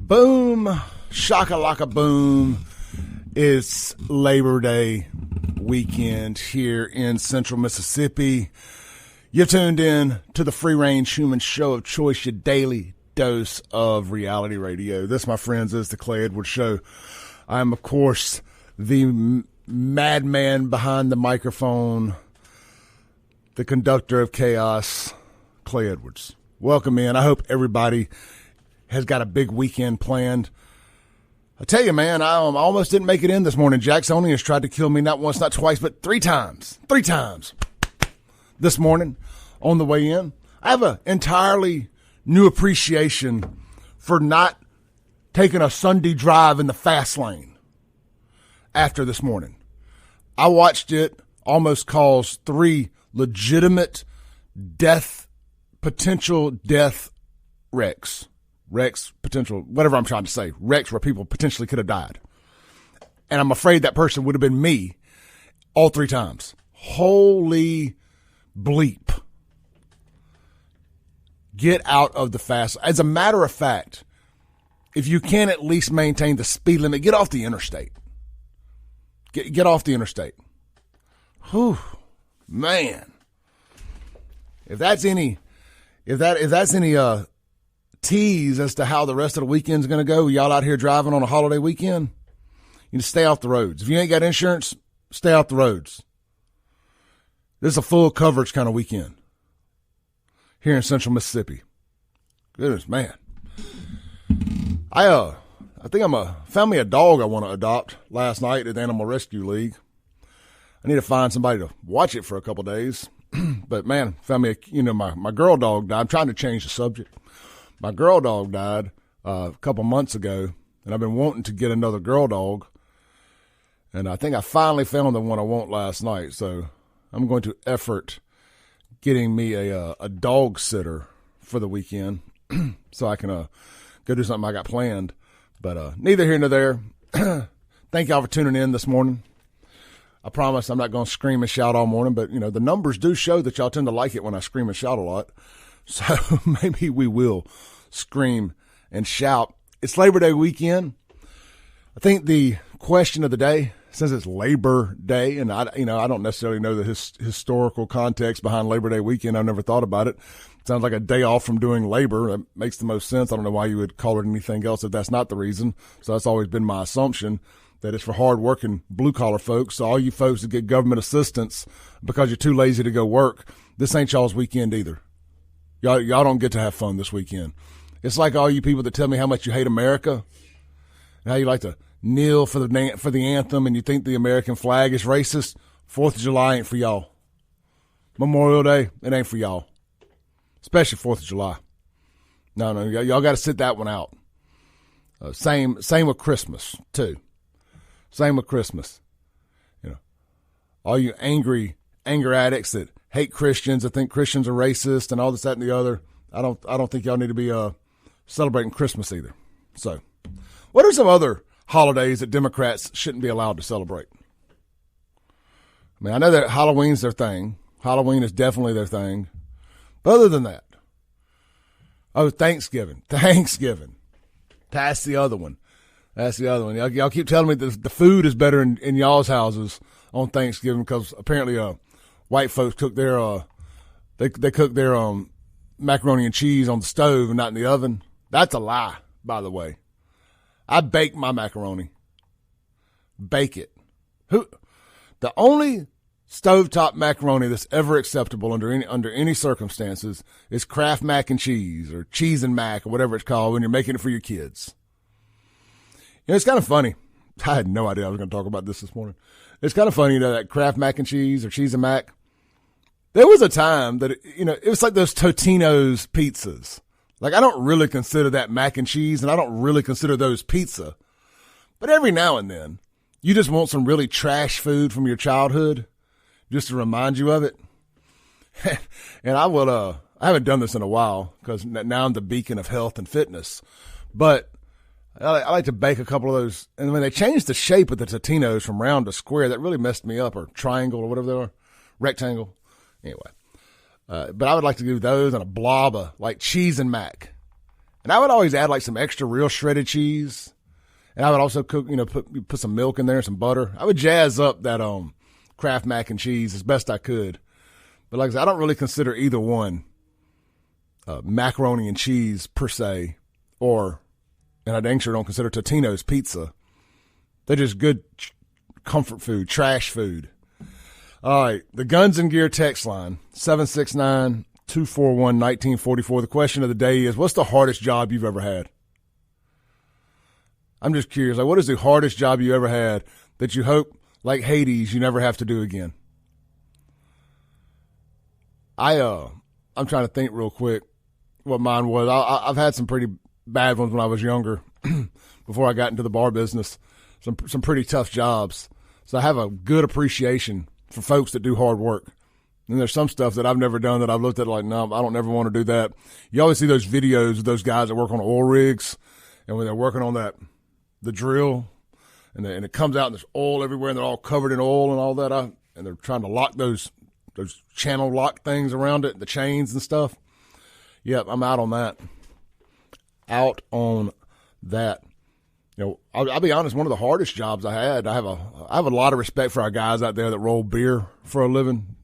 Boom, shakalaka boom. It's Labor Day weekend here in Central Mississippi. You've tuned in to the free-range human show of choice, your daily dose of reality radio. This, my friends, is the Clay Edwards Show. I am, of course, the madman behind the microphone, the conductor of chaos, Clay Edwards. Welcome in. I hope everybody has got a big weekend planned. I tell you, man, I almost didn't make it in this morning. Jackson has tried to kill me not once, not twice, but three times this morning on the way in. I have an entirely new appreciation for not taking a Sunday drive in the fast lane after this morning. I watched it almost cause 3 legitimate potential death wrecks. Wrecks, potential, whatever I'm trying to say. Wrecks where people potentially could have died. And I'm afraid that person would have been me all 3 times. Holy bleep. Get out of the fast. As a matter of fact, if you can at least maintain the speed limit, get off the interstate. Get off the interstate. Whew, man. If that's any tease as to how the rest of the weekend's going to go, y'all out here driving on a holiday weekend, you need to stay off the roads. If you ain't got insurance, stay off the roads. This is a full coverage kind of weekend here in Central Mississippi. Goodness, man. I think found me a dog I want to adopt last night at the Animal Rescue League. I need to find somebody to watch it for a couple days. But man, found me my girl dog died. I'm trying to change the subject. My girl dog died a couple months ago, and I've been wanting to get another girl dog. And I think I finally found the one I want last night. So I'm going to effort getting me a dog sitter for the weekend so I can go do something I got planned. But neither here nor there. Thank y'all for tuning in this morning. I promise I'm not going to scream and shout all morning, but, the numbers do show that y'all tend to like it when I scream and shout a lot. So maybe we will scream and shout. It's Labor Day weekend. I think the question of the day, since it's Labor Day, and I don't necessarily know the historical context behind Labor Day weekend. I've never thought about it. It sounds like a day off from doing labor. That makes the most sense. I don't know why you would call it anything else if that's not the reason. So that's always been my assumption, that it's for hard-working blue-collar folks. So all you folks that get government assistance because you're too lazy to go work, this ain't y'all's weekend either. Y'all don't get to have fun this weekend. It's like all you people that tell me how much you hate America and how you like to kneel for the anthem and you think the American flag is racist. 4th of July ain't for y'all. Memorial Day, it ain't for y'all. Especially 4th of July. No, y'all got to sit that one out. Same with Christmas, too. Same with Christmas. All you anger addicts that hate Christians, that think Christians are racist and all this, that, and the other. I don't think y'all need to be celebrating Christmas either. So, what are some other holidays that Democrats shouldn't be allowed to celebrate? I mean, I know that Halloween's their thing. Halloween is definitely their thing. But other than that, Thanksgiving. That's the other one. Y'all keep telling me the food is better in y'all's houses on Thanksgiving because apparently white folks cook their they cook their macaroni and cheese on the stove and not in the oven. That's a lie, by the way. I bake my macaroni. Bake it. The only stovetop macaroni that's ever acceptable under any circumstances is Kraft mac and cheese or cheese and mac or whatever it's called when you're making it for your kids. It's kind of funny. I had no idea I was going to talk about this morning. It's kind of funny, that Kraft mac and cheese or cheese and mac. There was a time that, it was like those Totino's pizzas. Like, I don't really consider that mac and cheese, and I don't really consider those pizza. But every now and then, you just want some really trash food from your childhood just to remind you of it. And I haven't done this in a while because now I'm the beacon of health and fitness. But I like to bake a couple of those. And when they changed the shape of the Totino's from round to square, that really messed me up, or triangle or whatever they are, rectangle. Anyway, but I would like to do those and a blob of like cheese and mac. And I would always add like some extra real shredded cheese. And I would also cook, put some milk in there and some butter. I would jazz up that Kraft mac and cheese as best I could. But like I said, I don't really consider either one macaroni and cheese per se, and I dang sure don't consider Totino's pizza. They're just good comfort food, trash food. All right, the Guns and Gear text line, 769-241-1944. The question of the day is, what's the hardest job you've ever had? I'm just curious, like, what is the hardest job you ever had that you hope, like Hades, you never have to do again? I'm trying to think real quick what mine was. I've had some pretty bad ones when I was younger, before I got into the bar business. Some pretty tough jobs. So I have a good appreciation for folks that do hard work. And there's some stuff that I've never done that I've looked at like, no, I don't ever want to do that. You always see those videos of those guys that work on oil rigs, and when they're working on the drill, and it comes out and there's oil everywhere, and they're all covered in oil and all that, and they're trying to lock those channel lock things around it, the chains and stuff. Yep, I'm out on that. I'll be honest, one of the hardest jobs I had, I have a lot of respect for our guys out there that roll beer for a living.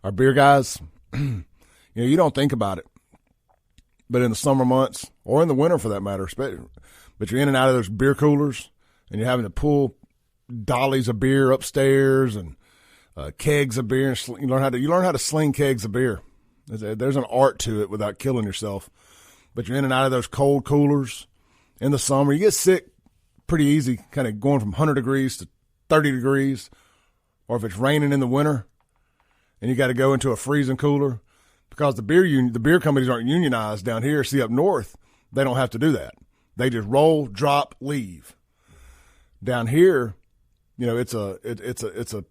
Our beer guys, you don't think about it, but in the summer months, or in the winter for that matter, but you're in and out of those beer coolers, and you're having to pull dollies of beer upstairs and kegs of beer. And you learn how to sling kegs of beer. There's an art to it without killing yourself. But you're in and out of those cold coolers in the summer. You get sick pretty easy, kind of going from 100 degrees to 30 degrees. Or if it's raining in the winter and you got to go into a freezing cooler, because the beer companies aren't unionized down here. See, up north, they don't have to do that. They just roll, drop, leave. Down here, it's a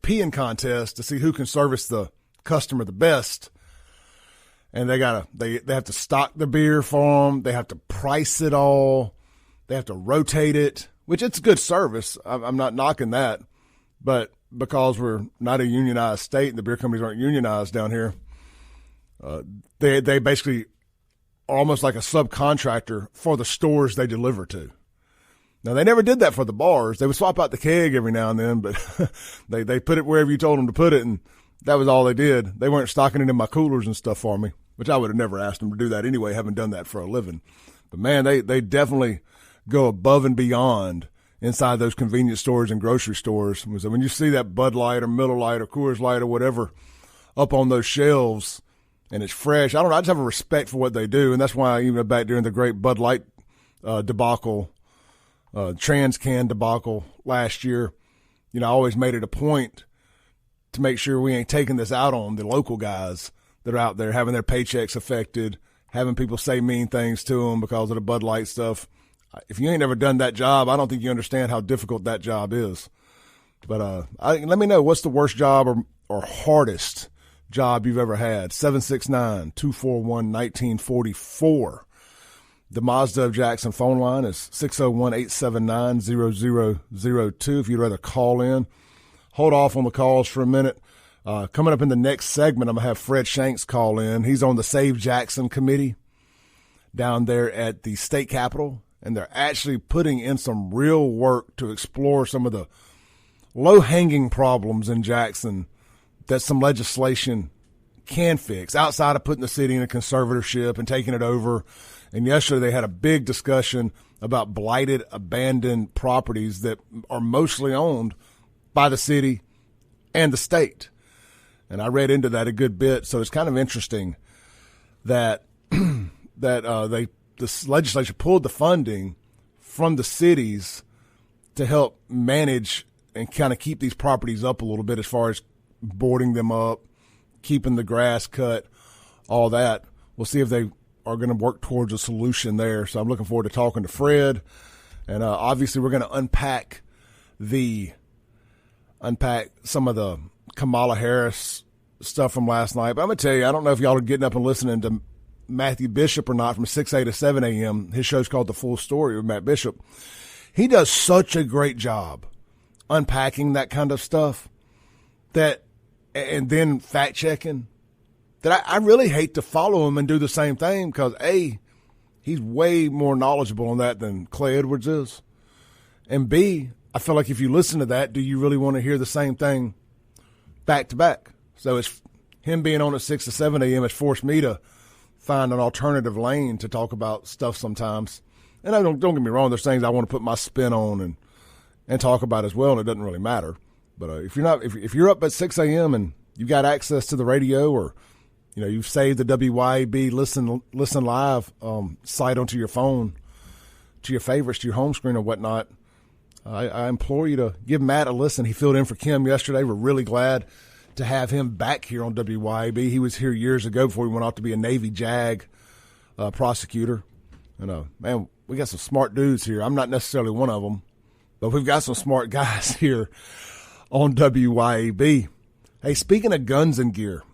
peeing contest to see who can service the customer the best. And they have to stock the beer for them. They have to price it all. They have to rotate it, which it's good service. I'm not knocking that. But because we're not a unionized state and the beer companies aren't unionized down here, they basically are almost like a subcontractor for the stores they deliver to. Now, they never did that for the bars. They would swap out the keg every now and then, but they put it wherever you told them to put it, and that was all they did. They weren't stocking it in my coolers and stuff for me, which I would have never asked them to do that anyway, having done that for a living. But, man, they definitely go above and beyond inside those convenience stores and grocery stores. So when you see that Bud Light or Miller Lite or Coors Light or whatever up on those shelves and it's fresh, I just have a respect for what they do. And that's why even back during the great Bud Light debacle, trans can debacle last year, I always made it a point to make sure we ain't taking this out on the local guys that are out there having their paychecks affected, having people say mean things to them because of the Bud Light stuff. If you ain't never done that job, I don't think you understand how difficult that job is. But let me know, what's the worst job or hardest job you've ever had? 769-241-1944. The Mazda of Jackson phone line is 601-879-0002. If you'd rather call in, hold off on the calls for a minute. Coming up in the next segment, I'm going to have Fred Shanks call in. He's on the Save Jackson committee down there at the state capitol, and they're actually putting in some real work to explore some of the low-hanging problems in Jackson that some legislation can fix, outside of putting the city in a conservatorship and taking it over. And yesterday they had a big discussion about blighted, abandoned properties that are mostly owned by the city and the state. And I read into that a good bit, so it's kind of interesting that the legislature pulled the funding from the cities to help manage and kind of keep these properties up a little bit as far as boarding them up, keeping the grass cut, all that. We'll see if they are going to work towards a solution there. So I'm looking forward to talking to Fred. And obviously we're going to unpack some of the Kamala Harris stuff from last night. But I'm going to tell you, I don't know if y'all are getting up and listening to Matthew Bishop or not from 6 a to 7 a.m. His show's called The Full Story with Matt Bishop. He does such a great job unpacking that kind of stuff and then fact checking that I really hate to follow him and do the same thing because, A, he's way more knowledgeable on that than Clay Edwards is. And B, I feel like if you listen to that, do you really want to hear the same thing back to back? So it's him being on at 6 to 7 a.m. has forced me to find an alternative lane to talk about stuff sometimes. And don't get me wrong, there's things I want to put my spin on and talk about as well, and it doesn't really matter. But if you're up at 6 a.m. and you got access to the radio, or you've saved the WYAB listen live site onto your phone, to your favorites, to your home screen or whatnot, I implore you to give Matt a listen. He filled in for Kim yesterday. We're really glad to have him back here on WYAB. He was here years ago before he went off to be a Navy JAG prosecutor. And man, we got some smart dudes here. I'm not necessarily one of them, but we've got some smart guys here on WYAB. Hey, speaking of guns and gear,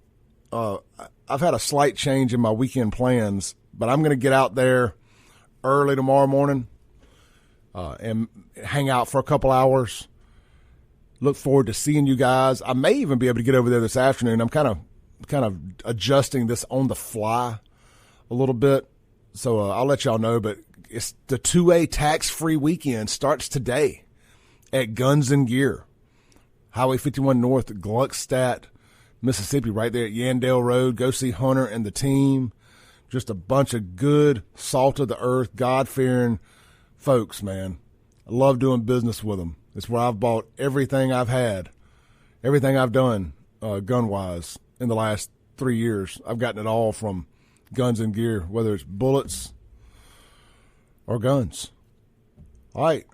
I've had a slight change in my weekend plans, but I'm going to get out there early tomorrow morning and hang out for a couple hours. Look forward to seeing you guys. I may even be able to get over there this afternoon. I'm kind of adjusting this on the fly a little bit, so I'll let y'all know. But it's the 2A tax-free weekend starts today at Guns and Gear, Highway 51 North, Gluckstadt, Mississippi, right there at Yandell Road. Go see Hunter and the team. Just a bunch of good, salt-of-the-earth, God-fearing folks, man. I love doing business with them. It's where I've bought everything I've had, everything I've done gun-wise in the last 3 years. I've gotten it all from Guns and Gear, whether it's bullets or guns. All right,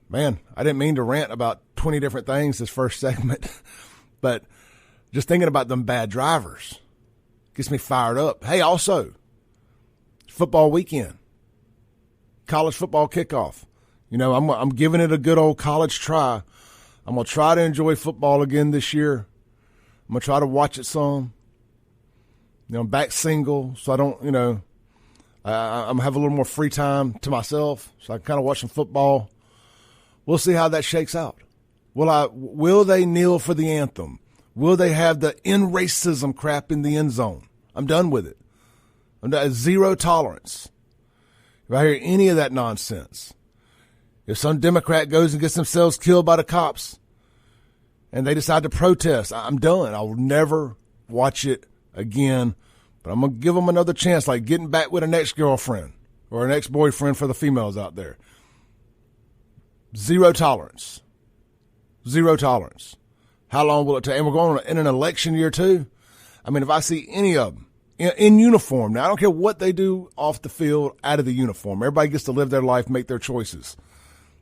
man, I didn't mean to rant about 20 different things this first segment, but just thinking about them bad drivers gets me fired up. Hey, also, football weekend, college football kickoff. I'm giving it a good old college try. I'm going to try to enjoy football again this year. I'm going to try to watch it some. I'm back single, so I don't, I'm going to have a little more free time to myself, so I can kind of watch some football. We'll see how that shakes out. Will they kneel for the anthem? Will they have the end racism crap in the end zone? I'm done with it. I'm done. Zero tolerance. If I hear any of that nonsense, if some Democrat goes and gets themselves killed by the cops and they decide to protest, I'm done. I'll never watch it again. But I'm going to give them another chance, like getting back with an ex-girlfriend or an ex-boyfriend for the females out there. Zero tolerance. Zero tolerance. How long will it take? And we're going in an election year, too. I mean, if I see any of them in uniform, now I don't care what they do off the field, out of the uniform. Everybody gets to live their life, make their choices.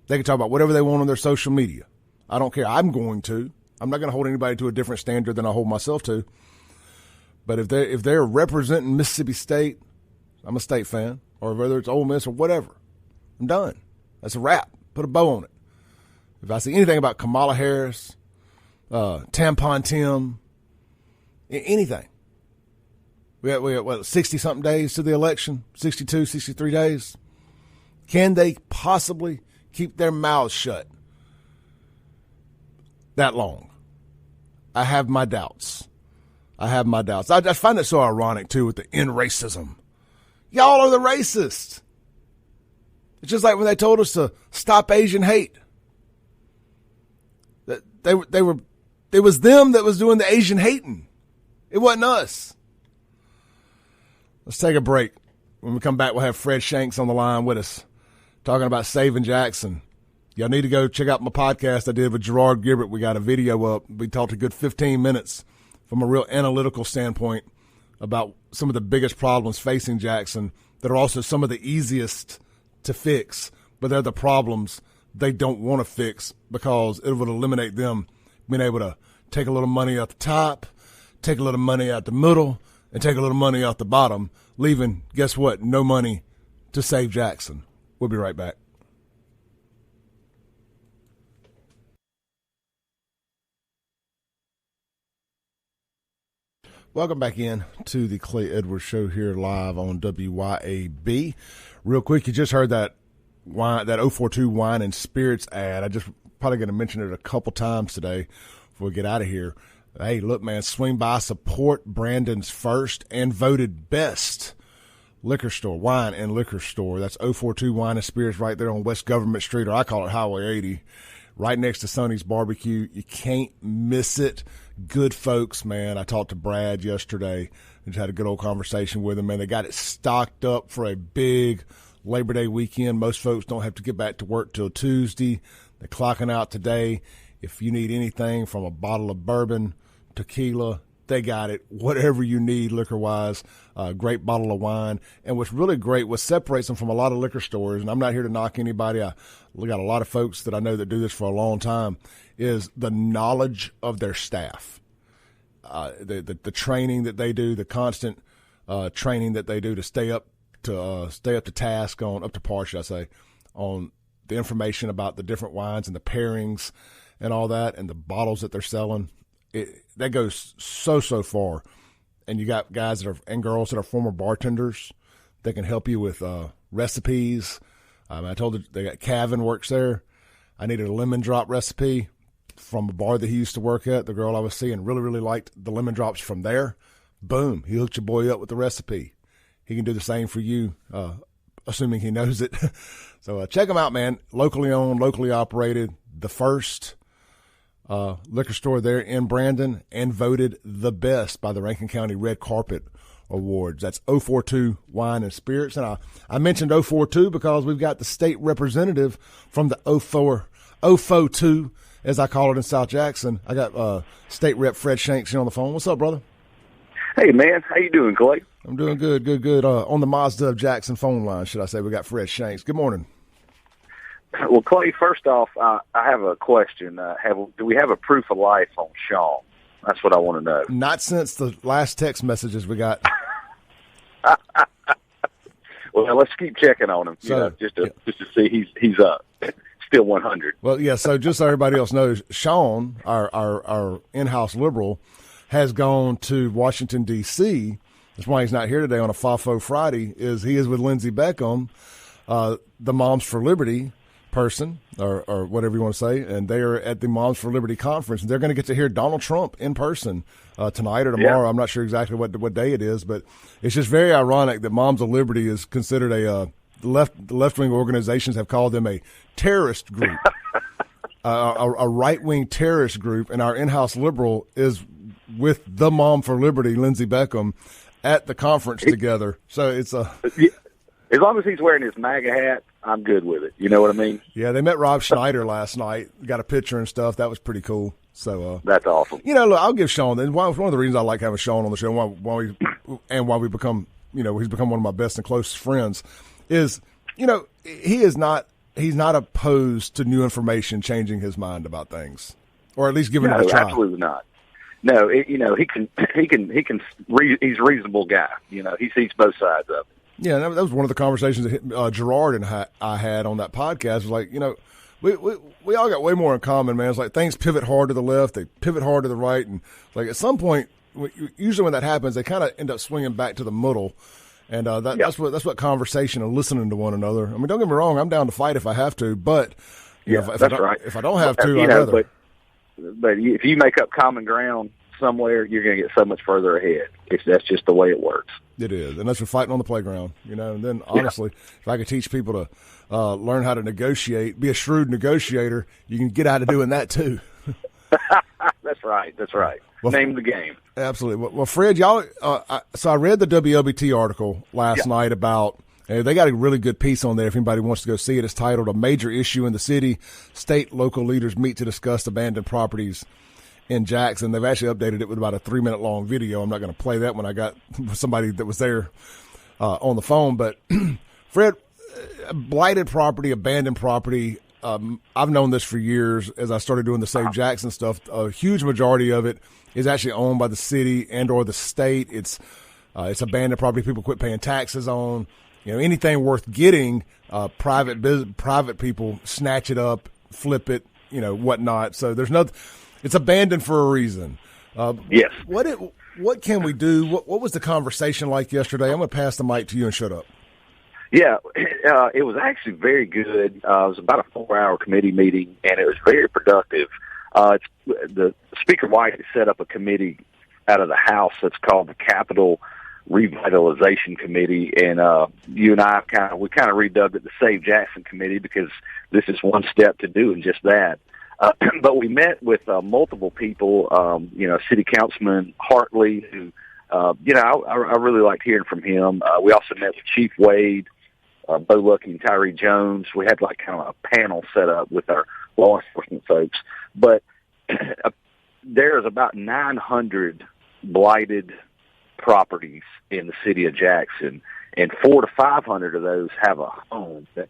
They can talk about whatever they want on their social media. I don't care. I'm going to. I'm not going to hold anybody to a different standard than I hold myself to. But if they're representing Mississippi State, I'm a State fan, or whether it's Ole Miss or whatever, I'm done. That's a wrap. Put a bow on it. If I see anything about Kamala Harris, Tampon Tim, anything. We got 60-something days to the election, 62, 63 days. Can they possibly keep their mouths shut that long? I have my doubts. I just find it so ironic, too, with the end racism. Y'all are the racists. It's just like when they told us to stop Asian hate. It was them that was doing the Asian hating. It wasn't us. Let's take a break. When we come back, we'll have Fred Shanks on the line with us, talking about saving Jackson. Y'all need to go check out my podcast I did with Gerard Gibbert. We got a video up. We talked a good 15 minutes from a real analytical standpoint about some of the biggest problems facing Jackson that are also some of the easiest to fix, but they're the problems they don't want to fix because it would eliminate them being able to take a little money out the top, take a little money out the middle, and take a little money out the bottom, leaving, guess what, no money to save Jackson. We'll be right back. Welcome back in to the Clay Edwards Show here live on WYAB. Real quick, you just heard that 042 Wine and Spirits ad. I just probably going to mention it a couple times today before we get out of here. Hey, look, man, swing by, support Brandon's first and voted best liquor store, wine and liquor store. That's 042 Wine and Spirits right there on West Government Street, or I call it Highway 80, right next to Sonny's Barbecue. You can't miss it. Good folks, man. I talked to Brad yesterday. Just had a good old conversation with him, man. They got it stocked up for a big Labor Day weekend. Most folks don't have to get back to work till Tuesday. They're clocking out today. If you need anything from a bottle of bourbon, tequila, they got it. Whatever you need liquor-wise, great bottle of wine. And what's really great, what separates them from a lot of liquor stores, and I'm not here to knock anybody. We got a lot of folks that I know that do this for a long time, is the knowledge of their staff. The training that they do, the constant training that they do to stay up to task up to par, should I say, on the information about the different wines and the pairings and all that, and the bottles that they're selling. That goes so far. And you got guys and girls that are former bartenders that can help you with recipes. I told you they got Kevin works there. I needed a lemon drop recipe from a bar that he used to work at. The girl I was seeing really liked the lemon drops from there. Boom, he hooked your boy up with the recipe. He can do the same for you, assuming he knows it. So check them out, man. Locally owned, locally operated. The first liquor store there in Brandon, and voted the best by the Rankin County Red Carpet Awards. That's 042 Wine and Spirits. And I mentioned 042 because we've got the state representative from the 042, as I call it in South Jackson. I got State Rep Fred Shanks here on the phone. What's up, brother? Hey, man. How you doing, Clay? I'm doing good. On the Mazda of Jackson phone line, should I say, we got Fred Shanks. Good morning. Well, Clay, first off, I have a question. Do we have a proof of life on Sean? That's what I want to know. Not since the last text messages we got. Well, let's keep checking on him, just to see he's up. Still 100. Well, yeah, so just so everybody else knows, Sean, our in-house liberal, has gone to Washington, D.C. That's why he's not here today on a FAFO Friday, he is with Lindsey Beckham, the Moms for Liberty person, or whatever you want to say, and they are at the Moms for Liberty conference, and they're going to get to hear Donald Trump in person tonight or tomorrow. Yeah. I'm not sure exactly what day it is, but it's just very ironic that Moms of Liberty is considered a left-wing organizations have called them a terrorist group, a right-wing terrorist group, and our in-house liberal is with the Mom for Liberty, Lindsey Beckham, at the conference together. So it's as long as he's wearing his MAGA hat, I'm good with it. You know what I mean? Yeah, they met Rob Schneider last night. Got a picture and stuff. That was pretty cool. So that's awesome. Look, I'll give Sean. And one of the reasons I like having Sean on the show, why we become, he's become one of my best and closest friends, is, he's not opposed to new information changing his mind about things, or at least giving it a try. Absolutely not. No, he's a reasonable guy. He sees both sides of it. Yeah, that was one of the conversations that Gerard and I had on that podcast. It was like, we all got way more in common, man. It's like things pivot hard to the left, they pivot hard to the right, and like at some point, usually when that happens, they kind of end up swinging back to the middle, and that's what conversation and listening to one another. I mean, don't get me wrong, I'm down to fight if I have to, but if I don't have to, I'd rather. But if you make up common ground somewhere, you're going to get so much further ahead. That's just the way it works. It is, and that's for fighting on the playground, And then, honestly, if I could teach people to learn how to negotiate, be a shrewd negotiator, you can get out of doing that too. That's right. Well, name the game. Absolutely. Well, Fred, y'all. So I read the WLBT article last night about. They got a really good piece on there if anybody wants to go see it. It's titled "A Major Issue in the City: State Local Leaders Meet to Discuss Abandoned Properties in Jackson." They've actually updated it with about a 3-minute long video. I'm not going to play that when I got somebody that was there on the phone. But Fred, blighted property, abandoned property, I've known this for years as I started doing the Save Jackson stuff. A huge majority of it is actually owned by the city and or the state. It's abandoned property people quit paying taxes on. Anything worth getting, private people snatch it up, flip it, whatnot. So there's nothing. It's abandoned for a reason. Yes. What can we do? What was the conversation like yesterday? I'm going to pass the mic to you and shut up. Yeah, it was actually very good. It was about a 4-hour committee meeting, and it was very productive. The Speaker White set up a committee out of the House that's called the Capital revitalization committee, and you and I we kind of redubbed it the Save Jackson Committee because this is one step to doing just that. But we met with multiple people, City Councilman Hartley, who, I really liked hearing from him. We also met with Chief Wade, Bo Lucky, and Tyree Jones. We had like kind of a panel set up with our law enforcement folks. But there's about 900 blighted properties in the city of Jackson, and 400 to 500 of those have a home that,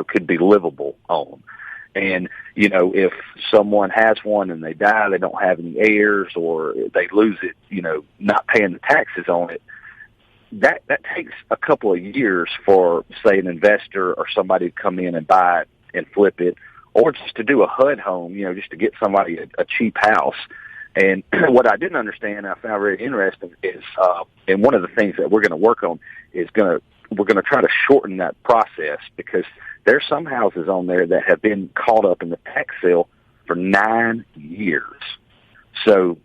could be livable on. And, if someone has one and they die, they don't have any heirs, or they lose it, not paying the taxes on it, that takes a couple of years for, say, an investor or somebody to come in and buy it and flip it, or just to do a HUD home, just to get somebody a cheap house. And what I didn't understand, I found very interesting, is, and one of the things that we're going to work on is we're going to try to shorten that process, because there's some houses on there that have been caught up in the tax sale for 9 years. So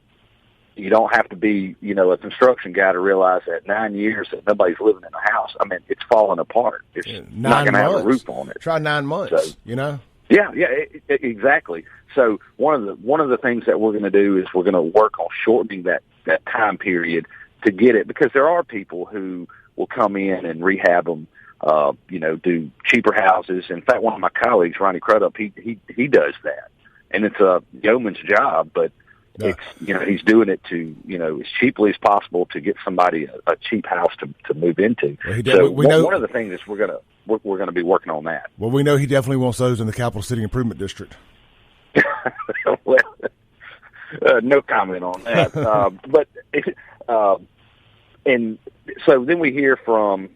you don't have to be, a construction guy to realize that 9 years that nobody's living in a house. I mean, it's falling apart. It's not going to have a roof on it. Try 9 months, Yeah, exactly. So one of the things that we're going to do is we're going to work on shortening that time period to get it, because there are people who will come in and rehab them, do cheaper houses. In fact, one of my colleagues, Ronnie Crudup, he does that, and it's a yeoman's job, but it's he's doing it to as cheaply as possible to get somebody a cheap house to move into. Well, we know one of the things is we're gonna be working on that. Well, we know he definitely wants those in the Capital City Improvement District. Well, no comment on that. But and so then we hear from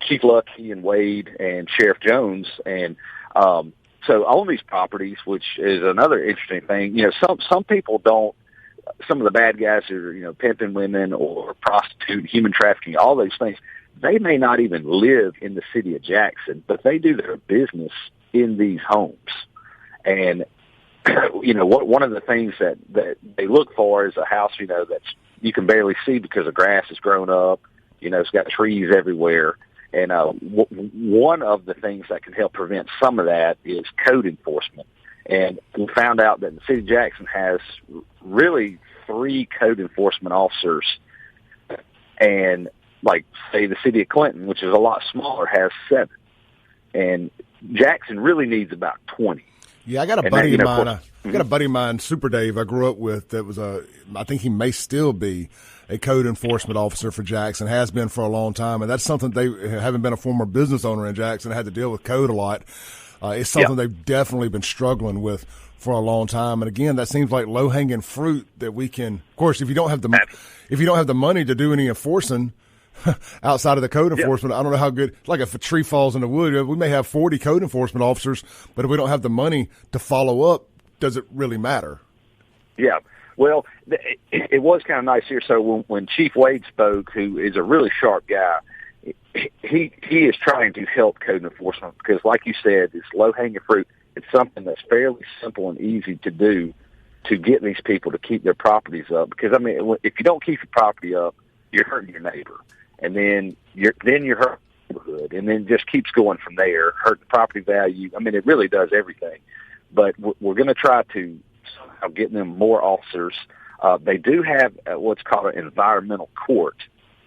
Chief Lucky and Wade and Sheriff Jones, and so on these properties, which is another interesting thing. Some people don't. Some of the bad guys who are pimping women or prostitute, human trafficking, all those things. They may not even live in the city of Jackson, but they do their business in these homes. And one of the things that they look for is a house that's you can barely see because the grass has grown up. It's got trees everywhere. And one of the things that can help prevent some of that is code enforcement. And we found out that the city of Jackson has really 3 code enforcement officers, and like, say, the city of Clinton, which is a lot smaller, has 7. And Jackson really needs about 20. Yeah, I got a buddy of mine. I got a buddy of mine, Super Dave, I grew up with, that was I think he may still be a code enforcement officer for Jackson, has been for a long time. And that's something having been a former business owner in Jackson, had to deal with code a lot. It's something they've definitely been struggling with for a long time. And again, that seems like low hanging fruit that we can, of course, if you don't have the money to do any enforcing outside of the code enforcement, I don't know how good, like if a tree falls in the wood, we may have 40 code enforcement officers, but if we don't have the money to follow up, does it really matter? Yeah. Well, it was kind of nice here. So when Chief Wade spoke, who is a really sharp guy, he is trying to help code enforcement, because, like you said, it's low-hanging fruit. It's something that's fairly simple and easy to do to get these people to keep their properties up. Because, I mean, if you don't keep your property up, you're hurting your neighbor. And then you're hurting the neighborhood. And then it just keeps going from there, hurt the property value. I mean, it really does everything. But we're going to try to somehow get them more officers. They do have what's called an environmental court,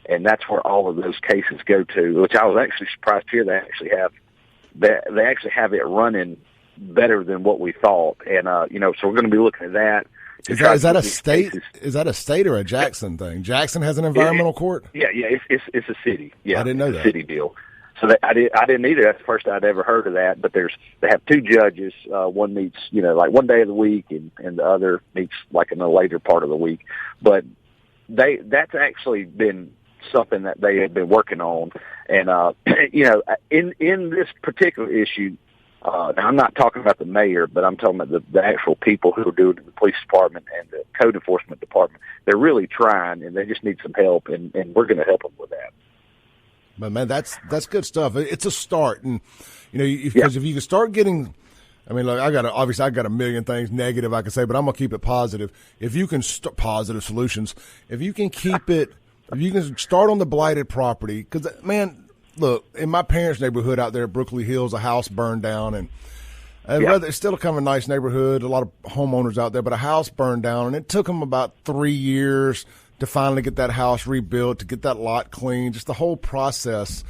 and that's where all of those cases go to, which I was actually surprised to hear they actually have it running better than what we thought. And so we're going to be looking at that. Is that a state? Is that a state or a Jackson thing? Jackson has an environmental court? Yeah, it's a city. Yeah, I didn't know that. City deal. So I didn't either. That's the first I'd ever heard of that. But they have 2 judges. One meets like one day of the week, and the other meets like in the later part of the week. But that's actually been something that they have been working on. And in this particular issue, now I'm not talking about the mayor, but I'm talking about the actual people who are doing it, the police department and the code enforcement department. They're really trying, and they just need some help, and we're going to help them with that. But man, that's good stuff. It's a start, and because if you can start getting, I mean, look, I got a million things negative I can say, but I'm gonna keep it positive. If you can positive solutions, if you can keep it If you can start on the blighted property, because, man, look, in my parents' neighborhood out there at Brooklyn Hills, a house burned down, and it's still kind of a nice neighborhood, a lot of homeowners out there, but a house burned down, and it took them about 3 years to finally get that house rebuilt, to get that lot clean, just the whole process.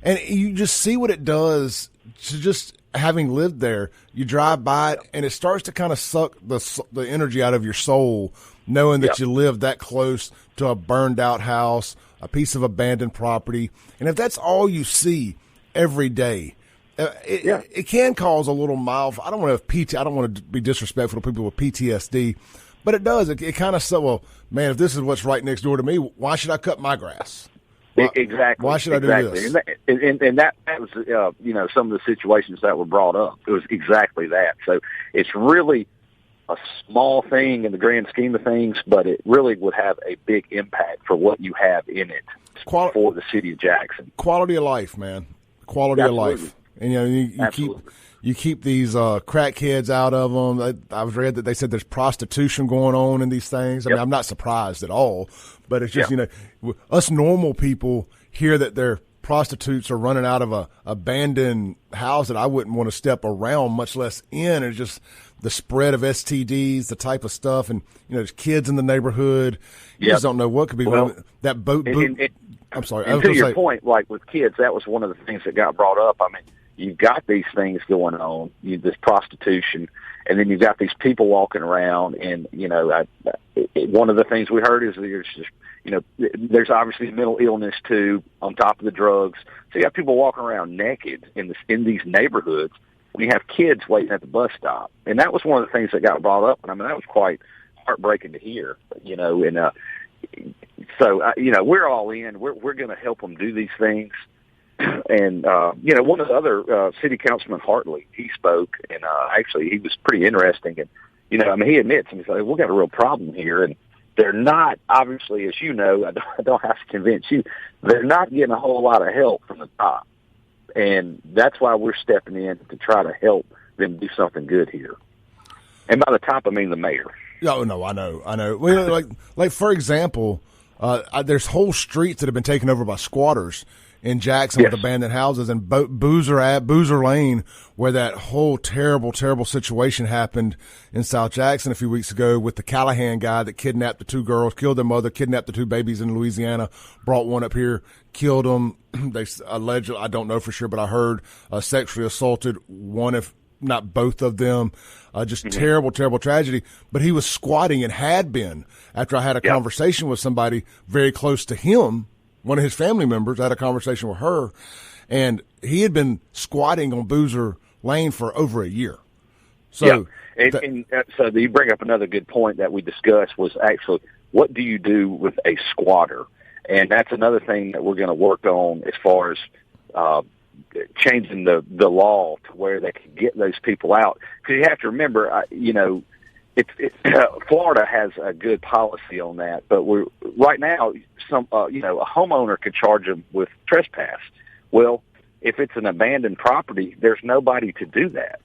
And you just see what it does to just having lived there. You drive by it, and it starts to kind of suck the energy out of your soul, knowing that you live that close to a burned-out house, a piece of abandoned property. And if that's all you see every day, it can cause a little mild. I don't want to be disrespectful to people with PTSD, but it does. It kind of says, well, man, if this is what's right next door to me, why should I cut my grass? Exactly. Why should I do this? And that was, some of the situations that were brought up. It was exactly that. So it's really a small thing in the grand scheme of things, but it really would have a big impact for what you have in it for the city of Jackson. Quality of life, man. Quality of life. And you keep these crackheads out of them. I've read that they said there's prostitution going on in these things. I mean, I'm not surprised at all, but it's just, us normal people hear that their prostitutes are running out of a abandoned house that I wouldn't want to step around, much less in. It's just the spread of STDs, the type of stuff, and there's kids in the neighborhood. You just don't know what could be that boat. I'm sorry. And to your point, like with kids, that was one of the things that got brought up. I mean, you've got these things going on, this prostitution, and then you've got these people walking around. And one of the things we heard is there's obviously mental illness too on top of the drugs. So you have people walking around naked in these neighborhoods. We have kids waiting at the bus stop, and that was one of the things that got brought up. And I mean, that was quite heartbreaking to hear. So we're all in. We're going to help them do these things. And one of the other city councilman Hartley, he spoke, and actually he was pretty interesting. And he admits, and he's like, "We've got a real problem here." And they're not, obviously, as you know, I don't have to convince you, they're not getting a whole lot of help from the top. And that's why we're stepping in to try to help them do something good here. And by the top, I mean the mayor. Oh, no, I know. Well, like for example, there's whole streets that have been taken over by squatters in Jackson with abandoned houses, and Boozer Lane, where that whole terrible, terrible situation happened in South Jackson a few weeks ago with the Callahan guy that kidnapped the 2 girls, killed their mother, kidnapped the 2 babies in Louisiana, brought one up here, killed them. They allegedly, I don't know for sure, but I heard sexually assaulted one, if not both of them. Just terrible, terrible tragedy. But he was squatting and had been after I had a conversation with somebody very close to him. One of his family members, I had a conversation with her, and he had been squatting on Boozer Lane for over a year. So, so you bring up another good point that we discussed was actually what do you do with a squatter? And that's another thing that we're going to work on as far as changing the law to where they can get those people out. Because you have to remember, Florida has a good policy on that, but right now a homeowner could charge them with trespass. Well, if it's an abandoned property, there's nobody to do that.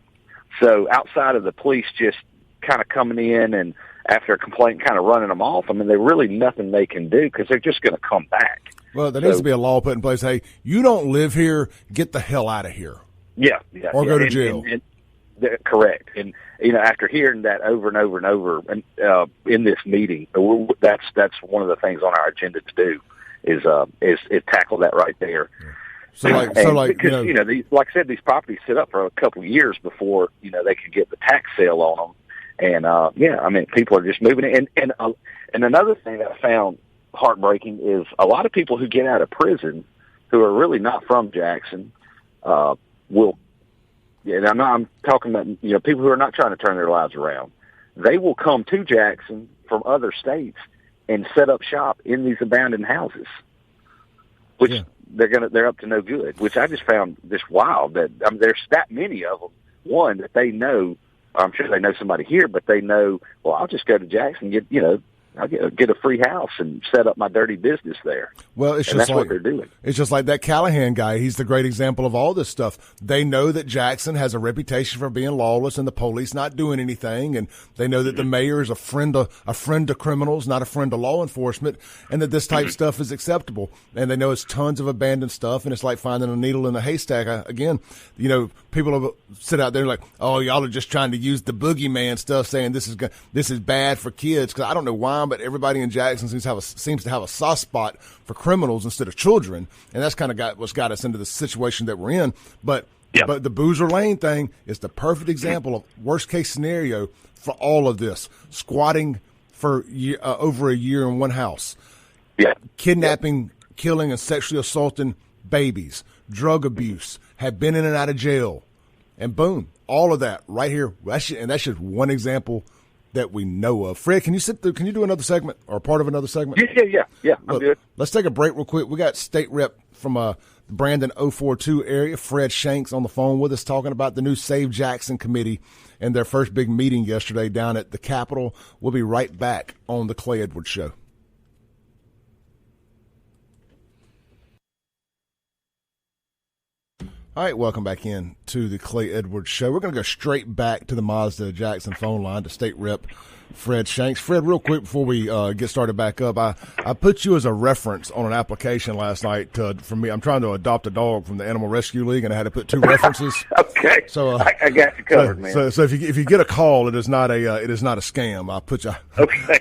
So outside of the police just kind of coming in and after a complaint kind of running them off, I mean, there's really nothing they can do because they're just going to come back. Well, there needs to be a law put in place. Hey, you don't live here, get the hell out of here. Or go to jail. Correct. And after hearing that over and over and over, and in this meeting, that's one of the things on our agenda to do is tackle that right there. Because like I said, these properties sit up for a couple of years before they can get the tax sale on them. And I mean, people are just moving in. And another thing that I found heartbreaking is a lot of people who get out of prison who are really not from Jackson will. And I'm talking about people who are not trying to turn their lives around. They will come to Jackson from other states and set up shop in these abandoned houses, which they're up to no good. Which I just found just wild that there's that many of them. One that they know, I'm sure they know somebody here, but they know. Well, I'll just go to Jackson and get I'll get a free house and set up my dirty business there. Well, it's and just that's like what they're doing. It's just like that Callahan guy. He's the great example of all this stuff. They know that Jackson has a reputation for being lawless and the police not doing anything, and they know that the mayor is a friend to criminals, not a friend to law enforcement, and that this type of stuff is acceptable. And they know it's tons of abandoned stuff, and it's like finding a needle in a haystack. Again, people will sit out there like, oh, y'all are just trying to use the boogeyman stuff, saying this is bad for kids. Because I don't know why, but everybody in Jackson seems to have a soft spot for criminals instead of children, and that's kind of what's got us into the situation that we're in. But the Boozer Lane thing is the perfect example of worst case scenario for all of this: squatting for over a year in one house, kidnapping, killing, and sexually assaulting babies, drug abuse, have been in and out of jail, and boom, all of that right here. That's just one example that we know of. Fred, can you can you do another segment or part of another segment? Yeah. I'm good. Let's take a break real quick. We got State Rep from Brandon 042 area, Fred Shanks, on the phone with us talking about the new Save Jackson Committee and their first big meeting yesterday down at the Capitol. We'll be right back on the Clay Edwards Show. All right, welcome back in to the Clay Edwards Show. We're going to go straight back to the Mazda Jackson phone line to State Rep Fred Shanks. Fred, real quick before we get started back up, I put you as a reference on an application last night for me. I'm trying to adopt a dog from the Animal Rescue League, and I had to put 2 references. Okay, so I got you covered, man. So if you get a call, it is not a scam. I put you. Okay.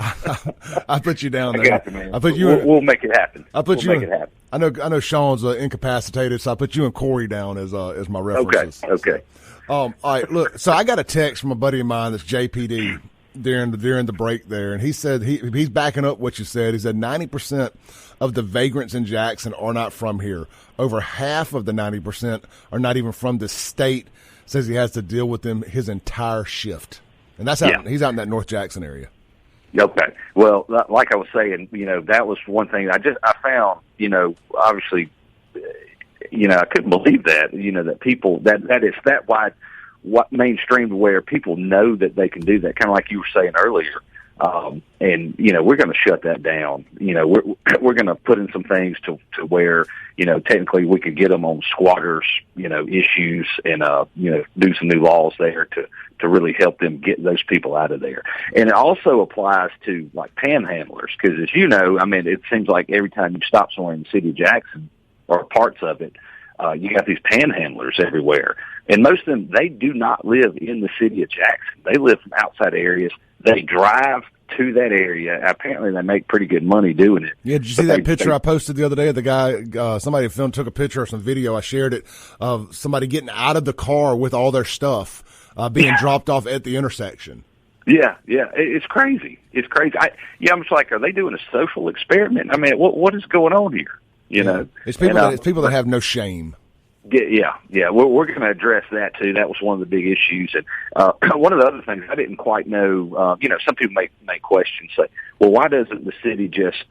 I put you down there. I got you, man. I put you. We'll make it happen. Make it happen. I know Sean's incapacitated, so I put you and Corey down as my references. Okay. All right, look. So I got a text from a buddy of mine that's JPD during the break there, and he said he's backing up what you said. He said 90% of the vagrants in Jackson are not from here. Over half of the 90% are not even from the state. Says he has to deal with them his entire shift, and that's out. He's out in that North Jackson area. Okay. Well, like I was saying, that was one thing I found, obviously, I couldn't believe that, that people, that is that wide, what mainstream where people know that they can do that, kind of like you were saying earlier. And, we're going to shut that down. We're going to put in some things to where, technically we could get them on squatters, issues and, do some new laws there to really help them get those people out of there. And it also applies to like panhandlers, because as you know, it seems like every time you stop somewhere in the city of Jackson or parts of it, you got these panhandlers everywhere. And most of them, they do not live in the city of Jackson. They live from outside areas. They drive to that area. Apparently, they make pretty good money doing it. Yeah, did you see that picture I posted the other day of the guy? Somebody took a picture or some video. I shared it of somebody getting out of the car with all their stuff being dropped off at the intersection. Yeah, it's crazy. It's crazy. I'm just like, are they doing a social experiment? What is going on here? It's people that have no shame. Yeah. We're going to address that too. That was one of the big issues. And one of the other things I didn't quite know, some people may question, say, well, why doesn't the city just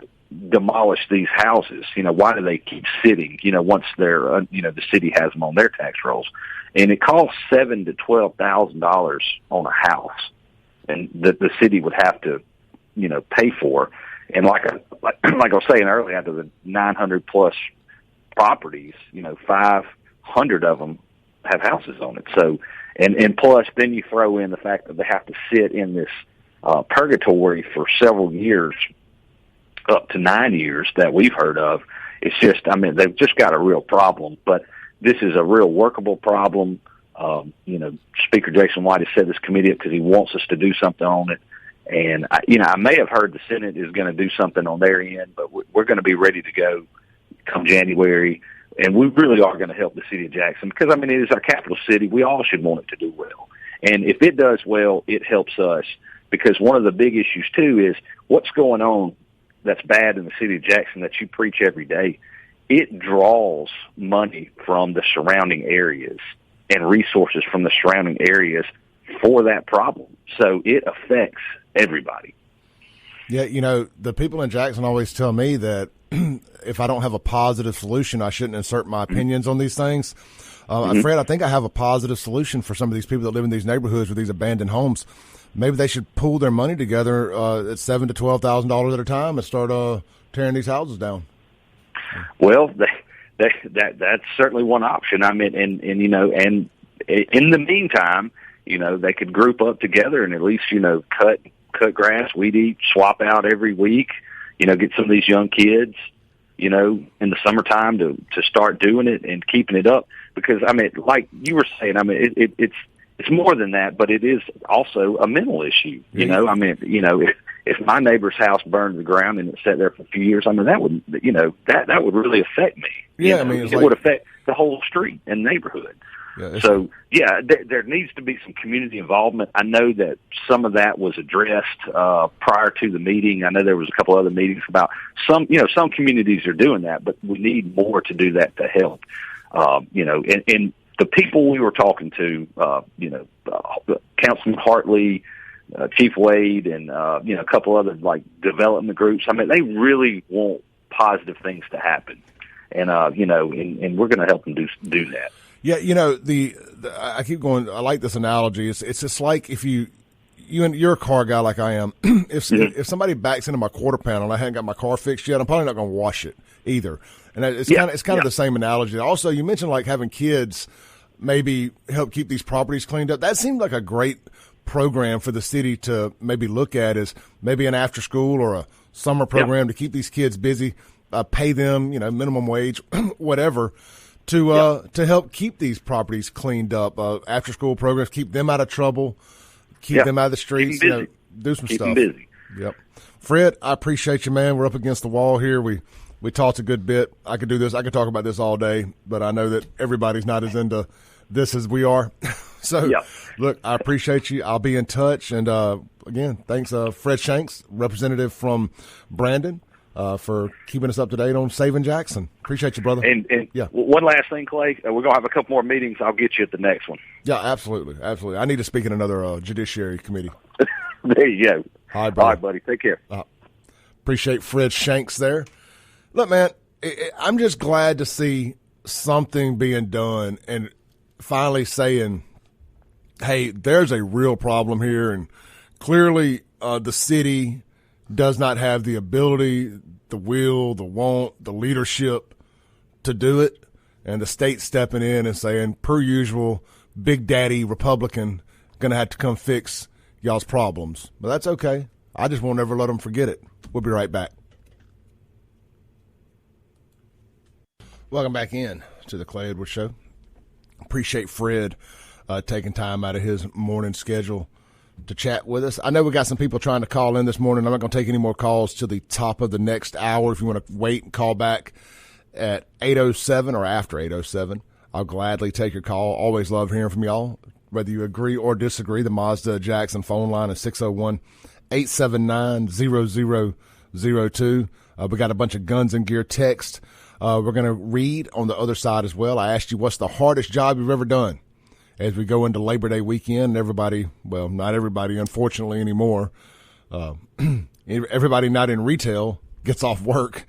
demolish these houses? Why do they keep sitting? Once they're, the city has them on their tax rolls, and it costs $7,000 to $12,000 on a house, and that the city would have to, pay for. And like I was saying earlier, out of the 900 plus properties, 500 of them have houses on it. So, and plus, then you throw in the fact that they have to sit in this purgatory for several years, up to 9 years that we've heard of. It's just, they've just got a real problem. But this is a real workable problem. Speaker Jason White has set this committee up because he wants us to do something on it. And I may have heard the Senate is going to do something on their end, but we're going to be ready to go come January, and we really are going to help the city of Jackson because, it is our capital city. We all should want it to do well. And if it does well, it helps us, because one of the big issues, too, is what's going on that's bad in the city of Jackson that you preach every day. It draws money from the surrounding areas and resources from the surrounding areas for that problem. So it affects everybody. Yeah, the people in Jackson always tell me that if I don't have a positive solution, I shouldn't insert my opinions on these things. Fred, I think I have a positive solution for some of these people that live in these neighborhoods with these abandoned homes. Maybe they should pool their money together at $7,000 to $12,000 at a time and start tearing these houses down. Well, that's certainly one option. I mean, and and in the meantime, they could group up together and at least cut grass, weed eat, swap out every week. Get some of these young kids, in the summertime to start doing it and keeping it up. Because I mean, like you were saying, I mean, it's more than that, but it is also a mental issue. I mean, if my neighbor's house burned to the ground and it sat there for a few years, I mean, that would, that would really affect me. Yeah, I mean, it would affect the whole street and neighborhood. Yeah, so, there needs to be some community involvement. I know that some of that was addressed prior to the meeting. I know there was a couple other meetings about some communities are doing that, but we need more to do that to help. And the people we were talking to, Councilman Hartley, Chief Wade, and a couple other like development groups. I mean, they really want positive things to happen, and and we're going to help them do that. Yeah, I keep going. I like this analogy. It's just like if you're a car guy like I am. If somebody backs into my quarter panel and I haven't got my car fixed yet, I'm probably not going to wash it either. And it's kind of the same analogy. Also, you mentioned like having kids maybe help keep these properties cleaned up. That seemed like a great program for the city to maybe look at, as maybe an after school or a summer program to keep these kids busy, pay them, minimum wage, whatever, to help keep these properties cleaned up. After school programs, keep them out of trouble, keep them out of the streets, do some keep stuff. Them busy. Yep. Fred, I appreciate you, man. We're up against the wall here. We talked a good bit. I could do this. I could talk about this all day, but I know that everybody's not as into this as we are. So, look, I appreciate you. I'll be in touch. And, again, thanks, Fred Shanks, representative from Brandon, for keeping us up to date on saving Jackson. Appreciate you, brother. And one last thing, Clay. We're going to have a couple more meetings. I'll get you at the next one. Yeah, absolutely. Absolutely. I need to speak in another judiciary committee. There you go. All right, buddy. Take care. Appreciate Fred Shanks there. Look, man, I'm just glad to see something being done and finally saying, hey, there's a real problem here, and clearly the city does not have the ability, the will, the want, the leadership to do it, and the state stepping in and saying, per usual, Big Daddy Republican going to have to come fix y'all's problems. But that's okay. I just won't ever let them forget it. We'll be right back. Welcome back in to the Clay Edwards Show. Appreciate Fred taking time out of his morning schedule to chat with us. I know we got some people trying to call in this morning. I'm not going to take any more calls till the top of the next hour. If you want to wait and call back at 8:07 or after 8:07, I'll gladly take your call. Always love hearing from y'all, whether you agree or disagree. The Mazda Jackson phone line is 601-879-0002. We got a bunch of guns and gear text. We're going to read on the other side as well. I asked you, what's the hardest job you've ever done? As we go into Labor Day weekend, everybody, well, not everybody, unfortunately, anymore. Everybody not in retail gets off work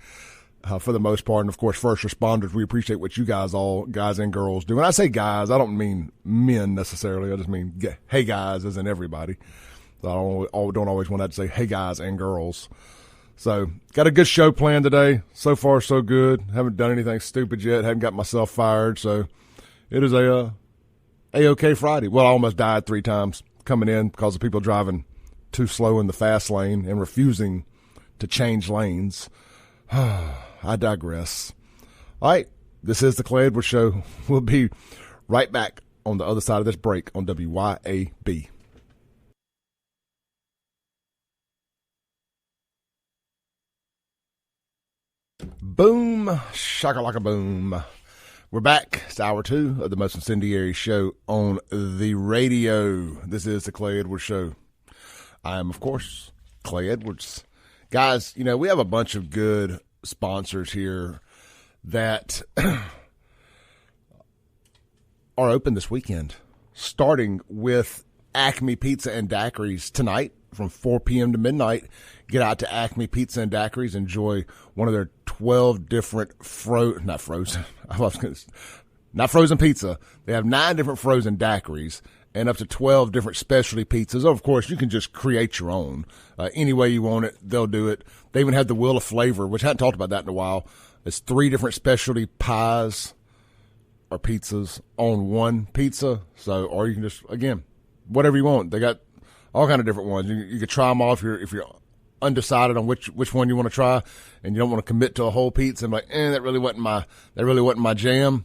for the most part. And, of course, first responders, we appreciate what you guys and girls do. When I say guys, I don't mean men necessarily. I just mean, hey, guys, as in everybody. So I don't always want that to say, hey, guys and girls. So, got a good show planned today. So far, so good. Haven't done anything stupid yet. Haven't got myself fired. So, it is A-OK Friday. Well, I almost died 3 times coming in because of people driving too slow in the fast lane and refusing to change lanes. I digress. All right, this is the Clay Edwards Show. We'll be right back on the other side of this break on WYAB. Boom, shakalaka boom. We're back. It's hour 2 of the most incendiary show on the radio. This is the Clay Edwards Show. I am, of course, Clay Edwards. Guys, we have a bunch of good sponsors here that are open this weekend, starting with Acme Pizza and Daiquiris tonight from 4 p.m. to midnight. Get out to Acme Pizza and Daiquiris. Enjoy one of their 12 different not frozen pizza. They have 9 different frozen daiquiris and up to 12 different specialty pizzas. Of course, you can just create your own. Any way you want it, they'll do it. They even have the Wheel of Flavor, which I hadn't talked about that in a while. It's 3 different specialty pies or pizzas on one pizza. So, or you can just, again, whatever you want. They got all kind of different ones. You can try them all if you're undecided on which one you want to try, and you don't want to commit to a whole pizza. And like, that really wasn't my jam.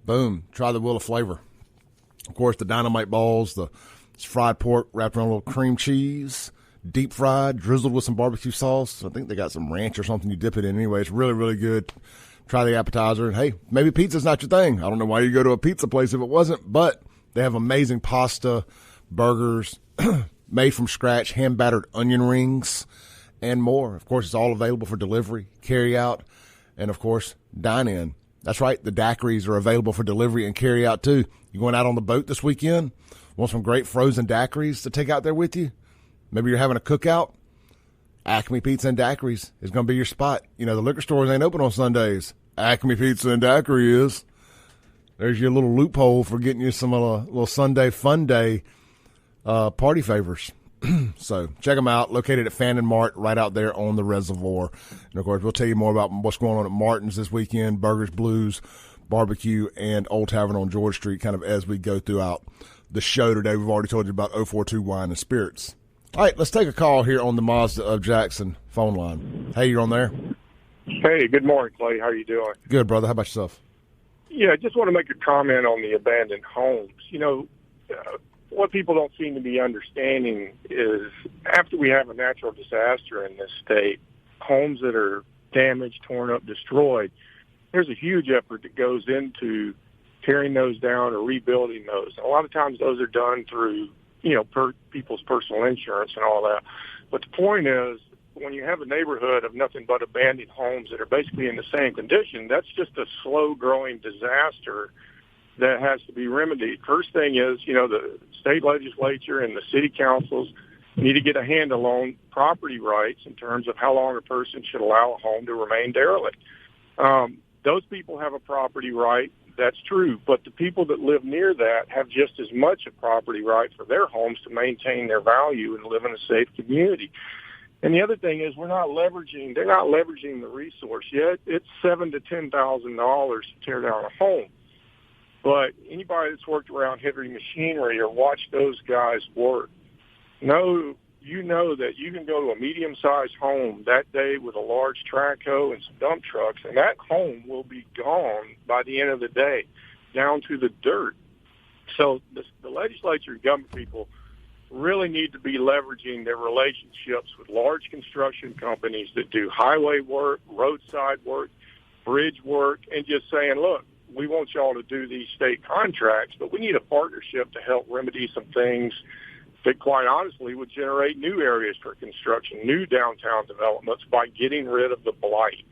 Boom, try the Wheel of Flavor. Of course, the dynamite balls, the fried pork wrapped around a little cream cheese, deep fried, drizzled with some barbecue sauce. I think they got some ranch or something you dip it in. Anyway, it's really, really good. Try the appetizer. And hey, maybe pizza's not your thing. I don't know why you go to a pizza place if it wasn't, but they have amazing pasta, burgers, made from scratch, hand-battered onion rings, and more. Of course, it's all available for delivery, carry out, and, of course, dine-in. That's right. The daiquiris are available for delivery and carry out, too. You going out on the boat this weekend? Want some great frozen daiquiris to take out there with you? Maybe you're having a cookout? Acme Pizza and Daiquiris is going to be your spot. You know, the liquor stores ain't open on Sundays. Acme Pizza and Daiquiri is. There's your little loophole for getting you some little Sunday fun day party favors. So check them out. Located at Fannin Mart, right out there on the reservoir. And, of course, we'll tell you more about what's going on at Martin's this weekend, Burgers, Blues, Barbecue, and Old Tavern on George Street kind of as we go throughout the show today. We've already told you about 042 Wine and Spirits. All right, let's take a call here on the Mazda of Jackson phone line. Hey, you're on there. Hey, good morning, Clay. How are you doing? Good, brother. How about yourself? Yeah, I just want to make a comment on the abandoned homes. You know, what people don't seem to be understanding is after we have a natural disaster in this state, homes that are damaged, torn up, destroyed, there's a huge effort that goes into tearing those down or rebuilding those. A lot of times those are done through, people's personal insurance and all that. But the point is, when you have a neighborhood of nothing but abandoned homes that are basically in the same condition, that's just a slow-growing disaster that has to be remedied. First thing is, the state legislature and the city councils need to get a handle on property rights in terms of how long a person should allow a home to remain derelict. Those people have a property right. That's true. But the people that live near that have just as much a property right for their homes to maintain their value and live in a safe community. And the other thing is they're not leveraging the resource yet. It's $7,000 to $10,000 to tear down a home. But anybody that's worked around heavy machinery or watched those guys work, know that you can go to a medium-sized home that day with a large track hoe and some dump trucks, and that home will be gone by the end of the day, down to the dirt. So the legislature and government people really need to be leveraging their relationships with large construction companies that do highway work, roadside work, bridge work, and just saying, look, we want y'all to do these state contracts, but we need a partnership to help remedy some things that, quite honestly, would generate new areas for construction, new downtown developments by getting rid of the blight.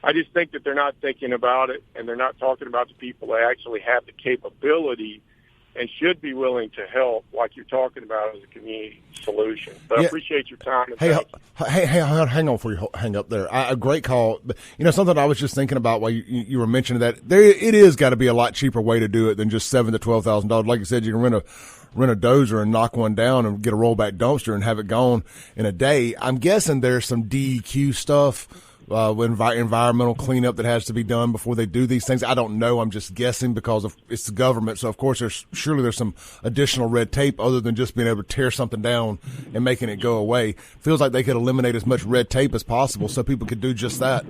I just think that they're not thinking about it, and they're not talking about the people that actually have the capability and should be willing to help, like you're talking about, as a community solution. But I appreciate your time. Hey, hang on before you hang up there. A great call. Something I was just thinking about while you were mentioning that it is got to be a lot cheaper way to do it than just $7,000 to $12,000. Like you said, you can rent a dozer and knock one down and get a rollback dumpster and have it gone in a day. I'm guessing there's some DEQ stuff, environmental cleanup that has to be done before they do these things. I don't know. I'm just guessing because it's the government. So, of course, there's some additional red tape other than just being able to tear something down and making it go away. Feels like they could eliminate as much red tape as possible so people could do just that.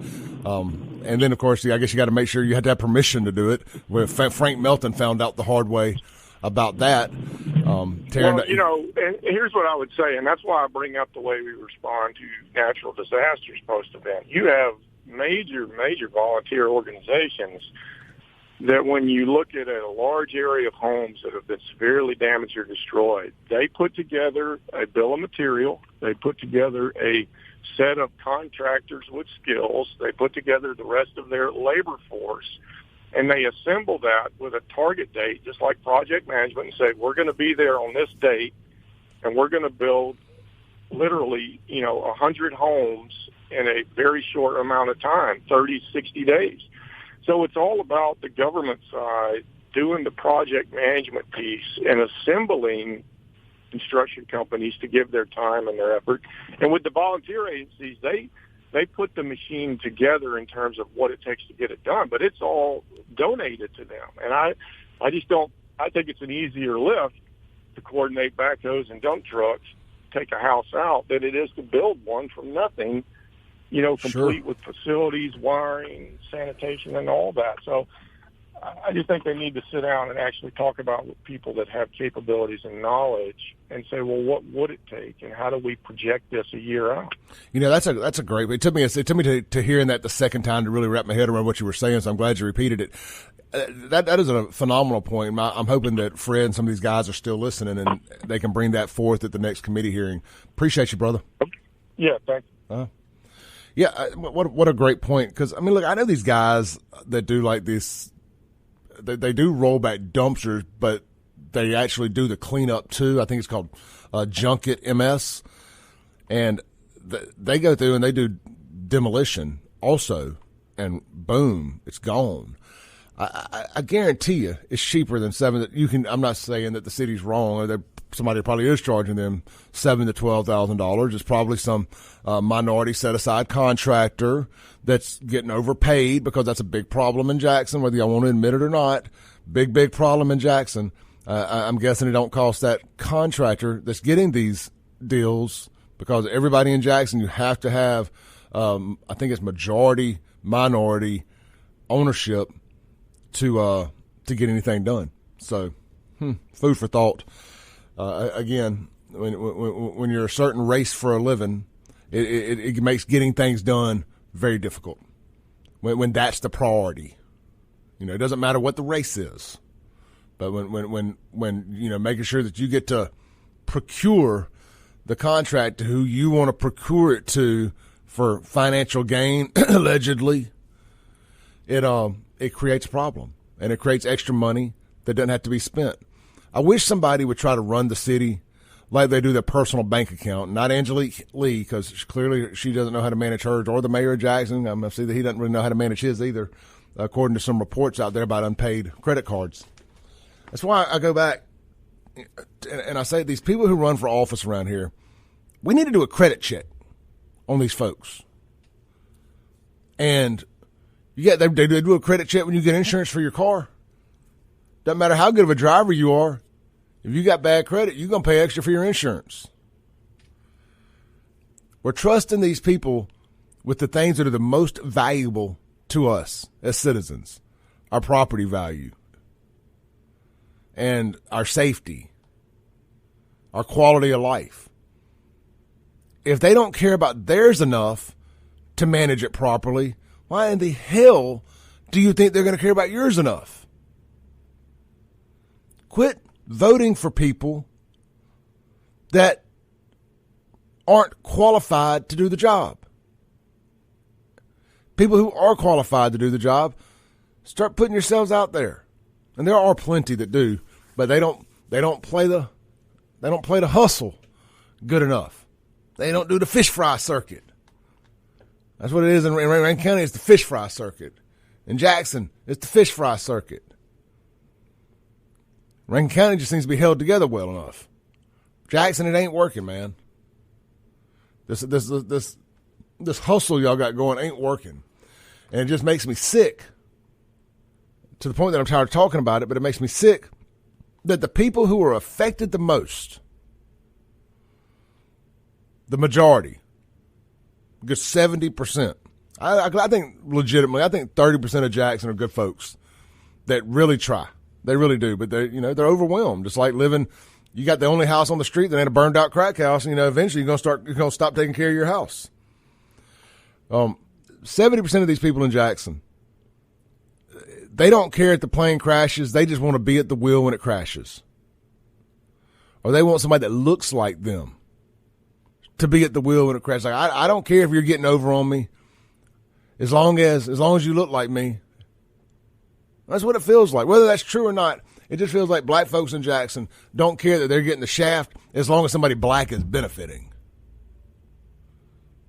And then, of course, I guess you got to make sure you had to have permission to do it. Where Frank Melton found out the hard way about that. And here's what I would say, and that's why I bring up the way we respond to natural disasters post-event. You have major volunteer organizations that when you look at a large area of homes that have been severely damaged or destroyed, they put together a bill of material, they put together a set of contractors with skills, they put together the rest of their labor force, and they assemble that with a target date, just like project management, and say, we're going to be there on this date, and we're going to build literally, 100 homes in a very short amount of time, 30, 60 days. So it's all about the government side doing the project management piece and assembling construction companies to give their time and their effort. And with the volunteer agencies, they put the machine together in terms of what it takes to get it done, but it's all donated to them. And I think it's an easier lift to coordinate backhoes and dump trucks, take a house out, than it is to build one from nothing, complete with facilities, wiring, sanitation, and all that. So I just think they need to sit down and actually talk about with people that have capabilities and knowledge and say, well, what would it take, and how do we project this a year out? That's a great. It took me to hearing that the second time to really wrap my head around what you were saying. So I'm glad you repeated it. That is a phenomenal point. I'm hoping that Fred and some of these guys are still listening and they can bring that forth at the next committee hearing. Appreciate you, brother. Yeah, thanks. What a great point. Because look, I know these guys that do like this. They do rollback dumpsters, but they actually do the cleanup too. I think it's called Junket MS, and they go through and they do demolition also, and boom, it's gone. I guarantee you, it's cheaper than I'm not saying that the city's wrong, or somebody probably is charging them $7,000 to $12,000. It's probably some minority set aside contractor that's getting overpaid, because that's a big problem in Jackson, whether y'all want to admit it or not. Big problem in Jackson. I'm guessing it don't cost that contractor that's getting these deals, because everybody in Jackson, you have to have, I think it's majority minority ownership to get anything done. So, food for thought. Again, when you're a certain race for a living, it makes getting things done very difficult. When that's the priority, it doesn't matter what the race is, but when making sure that you get to procure the contract to who you want to procure it to for financial gain, allegedly, it creates a problem, and it creates extra money that doesn't have to be spent. I wish somebody would try to run the city like they do their personal bank account. Not Angelique Lee, because clearly she doesn't know how to manage hers, or the mayor of Jackson. I see that he doesn't really know how to manage his either, according to some reports out there about unpaid credit cards. That's why I go back and I say, these people who run for office around here, we need to do a credit check on these folks. And they do a credit check when you get insurance for your car. Doesn't matter how good of a driver you are. If you got bad credit, you're going to pay extra for your insurance. We're trusting these people with the things that are the most valuable to us as citizens. Our property value and our safety, our quality of life. If they don't care about theirs enough to manage it properly, why in the hell do you think they're going to care about yours enough? Quit voting for people that aren't qualified to do the job. People who are qualified to do the job, start putting yourselves out there. And there are plenty that do, but they don't play the hustle good enough. They don't do the fish fry circuit. That's what it is in Rankin County. It's the fish fry circuit. In Jackson, it's the fish fry circuit. Rankin County just seems to be held together well enough. Jackson, it ain't working, man. This hustle y'all got going ain't working. And it just makes me sick, to the point that I'm tired of talking about it, but it makes me sick that the people who are affected the most, the majority, good 70%. I think legitimately, I think 30% of Jackson are good folks that really try. They really do, but they're overwhelmed. It's like living. You got the only house on the street that ain't a burned out crack house, and eventually you're gonna stop taking care of your house. 70% of these people in Jackson, they don't care if the plane crashes. They just want to be at the wheel when it crashes, or they want somebody that looks like them to be at the wheel when it crashes. Like I don't care if you're getting over on me, as long as you look like me. That's what it feels like. Whether that's true or not, it just feels like black folks in Jackson don't care that they're getting the shaft as long as somebody black is benefiting.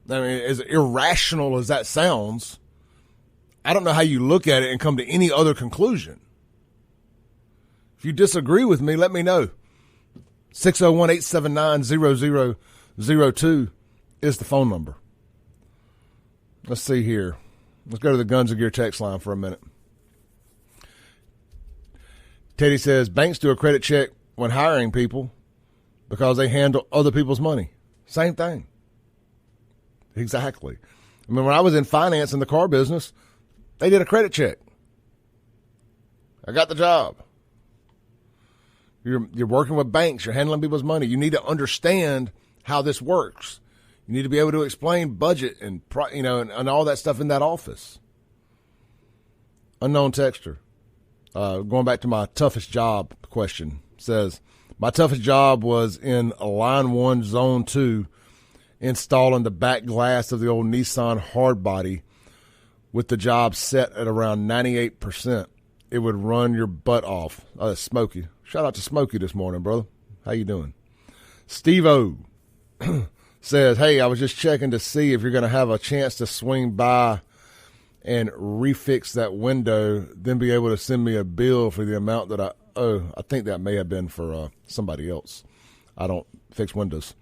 I mean, as irrational as that sounds, I don't know how you look at it and come to any other conclusion. If you disagree with me, let me know. 601-879-0002 is the phone number. Let's see here. Let's go to the Guns and Gear text line for a minute. Teddy says, banks do a credit check when hiring people because they handle other people's money. Same thing. Exactly. I mean, when I was in finance in the car business, they did a credit check. I got the job. You're working with banks. You're handling people's money. You need to understand how this works. You need to be able to explain budget and and all that stuff in that office. Unknown texter. Going back to my toughest job question, says, my toughest job was in Line 1, Zone 2, installing the back glass of the old Nissan hardbody with the job set at around 98%. It would run your butt off. Oh, that's Smokey. Shout out to Smokey this morning, brother. How you doing? Steve-O says, hey, I was just checking to see if you're going to have a chance to swing by and refix that window, then be able to send me a bill for the amount that I owe. I think that may have been for somebody else. I don't fix windows.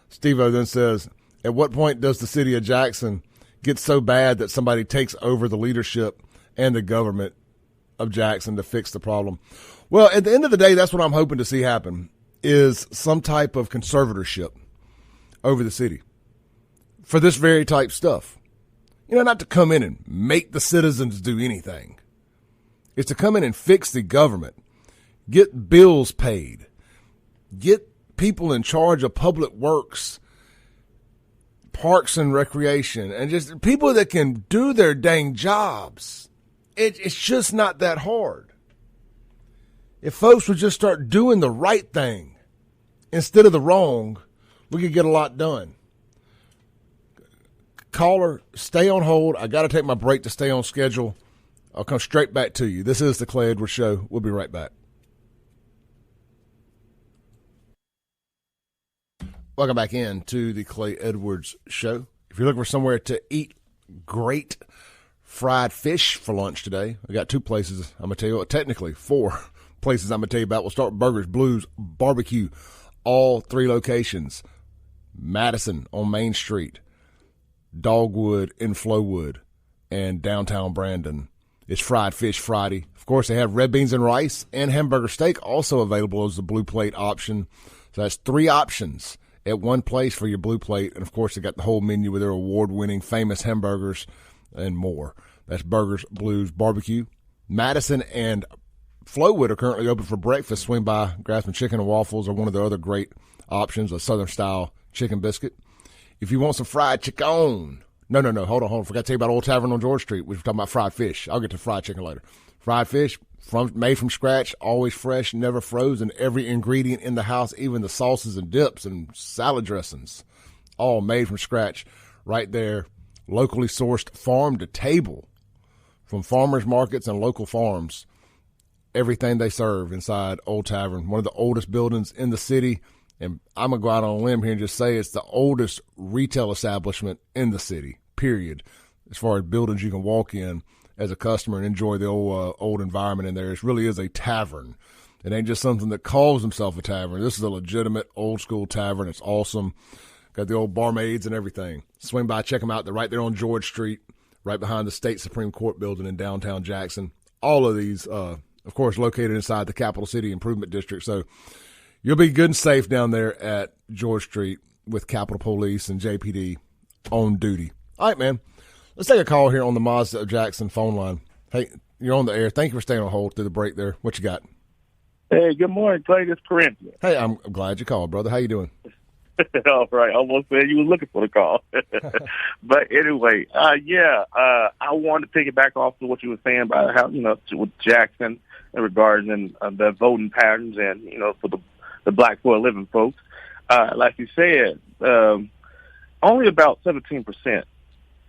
Steve-O then says, at what point does the city of Jackson get so bad that somebody takes over the leadership and the government of Jackson to fix the problem? Well, at the end of the day, that's what I'm hoping to see happen, is some type of conservatorship over the city for this very type stuff. Not to come in and make the citizens do anything. It's to come in and fix the government, get bills paid, get people in charge of public works, parks and recreation, and just people that can do their dang jobs. It's just not that hard. If folks would just start doing the right thing instead of the wrong, we could get a lot done. Caller, stay on hold. I got to take my break to stay on schedule. I'll come straight back to you. This is the Clay Edwards Show. We'll be right back. Welcome back in to the Clay Edwards Show. If you're looking for somewhere to eat great fried fish for lunch today, I got two places I'm going to tell you. Technically, four places I'm going to tell you about. We'll start with Burgers, Blues, Barbecue. All three locations. Madison on Main Street, Dogwood in Flowood, and downtown Brandon. It's Fried Fish Friday. Of course, they have red beans and rice and hamburger steak also available as the blue plate option. So that's three options at one place for your blue plate. And, of course, they got the whole menu with their award-winning famous hamburgers and more. That's Burgers, Blues, Barbecue. Madison and Flowood are currently open for breakfast. Swing by, grab some chicken and waffles or one of the other great options, a Southern-style chicken biscuit. If you want some fried chicken, no, hold on. Forgot to tell you about Old Tavern on George Street. We were talking about fried fish. I'll get to fried chicken later. Fried fish, made from scratch, always fresh, never frozen. Every ingredient in the house, even the sauces and dips and salad dressings, all made from scratch right there. Locally sourced farm to table from farmers markets and local farms. Everything they serve inside Old Tavern, one of the oldest buildings in the city. And I'm going to go out on a limb here and just say it's the oldest retail establishment in the city, period, as far as buildings you can walk in as a customer and enjoy the old environment in there. It really is a tavern. It ain't just something that calls himself a tavern. This is a legitimate old-school tavern. It's awesome. Got the old barmaids and everything. Swing by, check them out. They're right there on George Street, right behind the State Supreme Court building in downtown Jackson. All of these, of course, located inside the Capital City Improvement District. So you'll be good and safe down there at George Street with Capitol Police and JPD on duty. All right, man. Let's take a call here on the Mazda of Jackson phone line. Hey, you're on the air. Thank you for staying on hold through the break there. What you got? Hey, good morning, Clay. This is Corinthian. Hey, I'm glad you called, brother. How you doing? All right. Almost said you were looking for the call. But anyway, I wanted to piggyback off of what you were saying about how, with Jackson in regards and the voting patterns and, for the Black for a Living folks. Like you said, only about 17%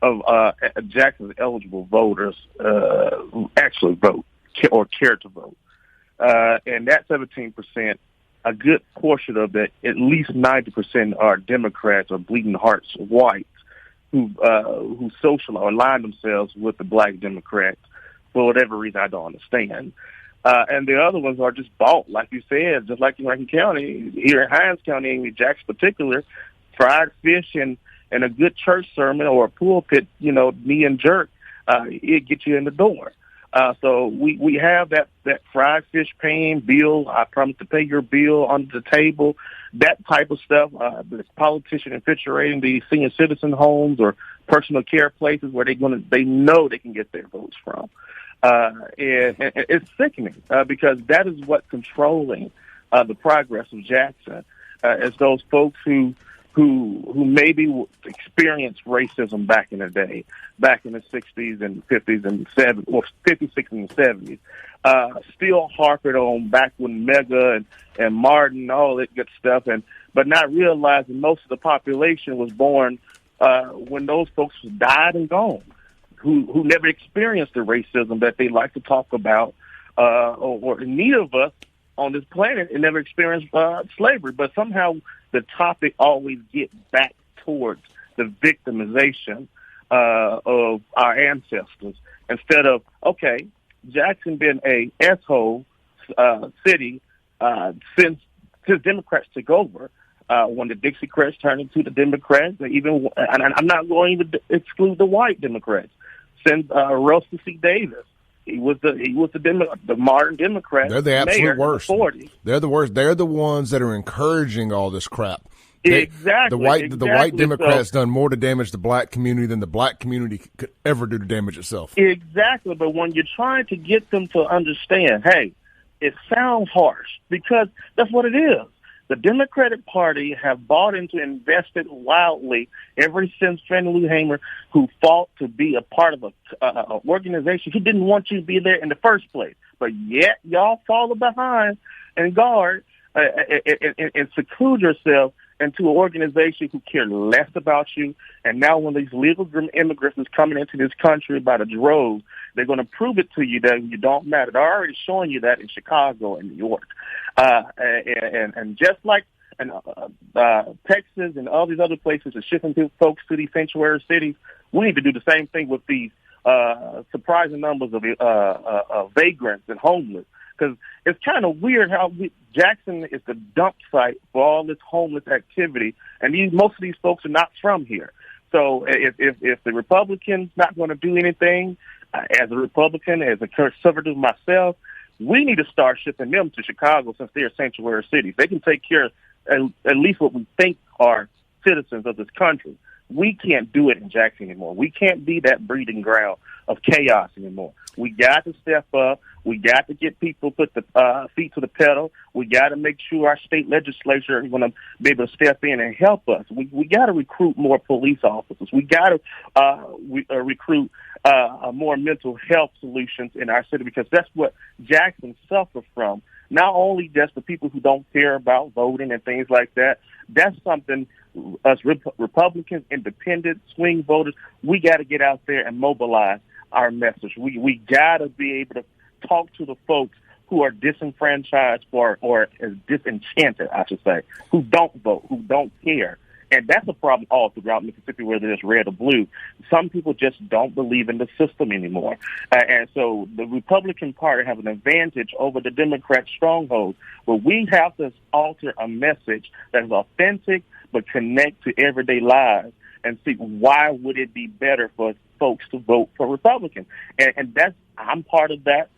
of Jackson's eligible voters actually vote or care to vote. And that 17%, a good portion of that, at least 90% are Democrats or bleeding hearts white. who social or align themselves with the Black Democrats for whatever reason I don't understand. And the other ones are just bought, like you said, just like in Rankin County, here in Hines County, in Jackson particular, fried fish and a good church sermon or a pulpit, knee and jerk, it gets you in the door. So we have that fried fish paying bill. I promise to pay your bill under the table, that type of stuff. The politician infiltrating the senior citizen homes or personal care places where they know they can get their votes from. And it's sickening because that is what's controlling the progress of Jackson. It's those folks who maybe experienced racism back in the day, back in the 60s and 50s and 70s, or 50s, 60s, and 70s, still harping on back when Mega and Martin, all that good stuff, but not realizing most of the population was born when those folks died and gone, who never experienced the racism that they like to talk about, or neither of us on this planet and never experienced slavery, but somehow the topic always gets back towards the victimization of our ancestors instead of, okay, Jackson been a asshole city since Democrats took over. When the Dixiecrats turned into the Democrats, and I'm not going to exclude the white Democrats. Since Russell C. Davis, he was the modern Democrat. They're the absolute worst. They're the worst. They're the ones that are encouraging all this crap. Exactly. The white Democrats done more to damage the black community than the black community could ever do to damage itself. Exactly. But when you're trying to get them to understand, hey, it sounds harsh because that's what it is. The Democratic Party have bought into, invested wildly ever since Fannie Lou Hamer, who fought to be a part of an organization who didn't want you to be there in the first place. But yet y'all fall behind and guard and seclude yourself into an organization who care less about you. And now when these legal immigrants is coming into this country by the droves, they're going to prove it to you that you don't matter. They're already showing you that in Chicago and New York. And just like Texas and all these other places are shipping folks to these sanctuary cities, we need to do the same thing with these surprising numbers of vagrants and homeless. Because it's kind of weird how Jackson is the dump site for all this homeless activity, and most of these folks are not from here. So if the Republicans not going to do anything, as a Republican, as a conservative myself, we need to start shipping them to Chicago since they're sanctuary cities. They can take care of at least what we think are citizens of this country. We can't do it in Jackson anymore. We can't be that breeding ground of chaos anymore. We got to step up. We got to get people put the feet to the pedal. We got to make sure our state legislature is going to be able to step in and help us. We got to recruit more police officers. We got to recruit more mental health solutions in our city because that's what Jackson suffers from. Not only just the people who don't care about voting and things like that. That's something us Republicans, independent, swing voters, we got to get out there and mobilize our message. We got to be able to talk to the folks who are disenfranchised or as disenchanted, I should say, who don't vote, who don't care. And that's a problem all throughout Mississippi, whether it's red or blue. Some people just don't believe in the system anymore. And so the Republican Party have an advantage over the Democrat stronghold. But we have to alter a message that is authentic but connect to everyday lives and see why would it be better for folks to vote for Republicans. And I'm part of that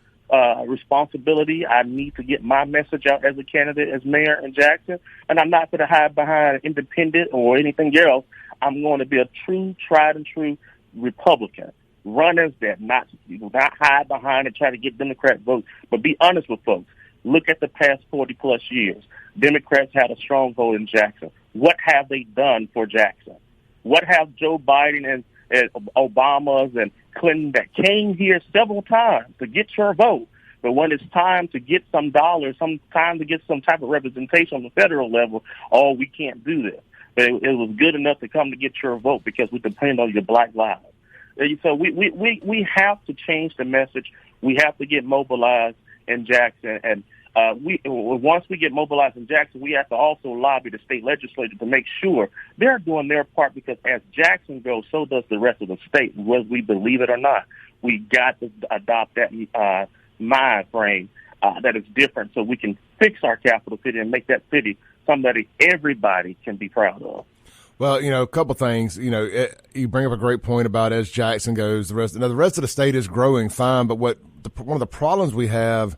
responsibility. I need to get my message out as a candidate, as mayor in Jackson, and I'm not going to hide behind independent or anything else. I'm going to be a true, tried and true Republican. Run as that, not hide behind and try to get Democrat votes, but be honest with folks. Look at the past 40-plus years. Democrats had a stronghold in Jackson. What have they done for Jackson? What have Joe Biden and Obama's and Clinton that came here several times to get your vote, but when it's time to get some dollars, some time to get some type of representation on the federal level, we can't do this. But it was good enough to come to get your vote because we depend on your black lives. So we have to change the message. We have to get mobilized, in Jackson. And once we get mobilized in Jackson, we have to also lobby the state legislature to make sure they're doing their part, because as Jackson goes, so does the rest of the state, whether we believe it or not. We got to adopt that mind frame that is different, so we can fix our capital city and make that city something that everybody can be proud of. Well, a couple things. You bring up a great point about as Jackson goes, the rest of the state is growing fine, but one of the problems we have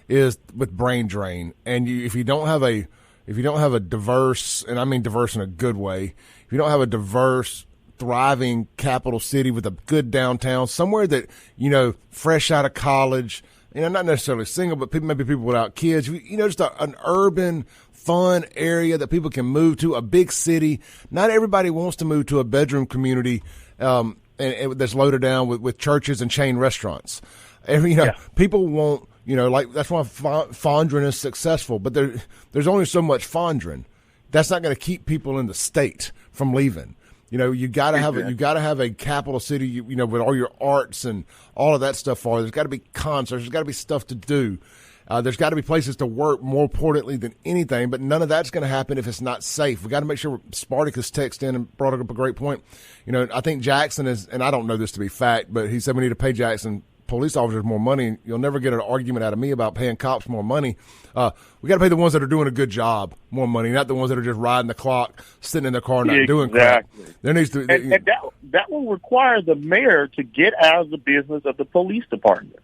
is with brain drain. And if you don't have a diverse, and I mean diverse in a good way, if you don't have a diverse, thriving capital city with a good downtown, somewhere that, fresh out of college, not necessarily single, but maybe people without kids, just an urban, fun area that people can move to, a big city. Not everybody wants to move to a bedroom community and that's loaded down with churches and chain restaurants. People want, that's why Fondren is successful, but there's only so much Fondren. That's not going to keep people in the state from leaving. You got to have a capital city, with all your arts and all of that stuff. There's got to be concerts. There's got to be stuff to do. There's got to be places to work, more importantly than anything. But none of that's going to happen if it's not safe. We got to make sure. Spartacus texted in and brought up a great point. I think Jackson is, and I don't know this to be fact, but he said we need to pay Jackson police officers more money. You'll never get an argument out of me about paying cops more money. We got to pay the ones that are doing a good job more money, not the ones that are just riding the clock, sitting in their car, not doing crap. There needs to, and that will require the mayor to get out of the business of the police department.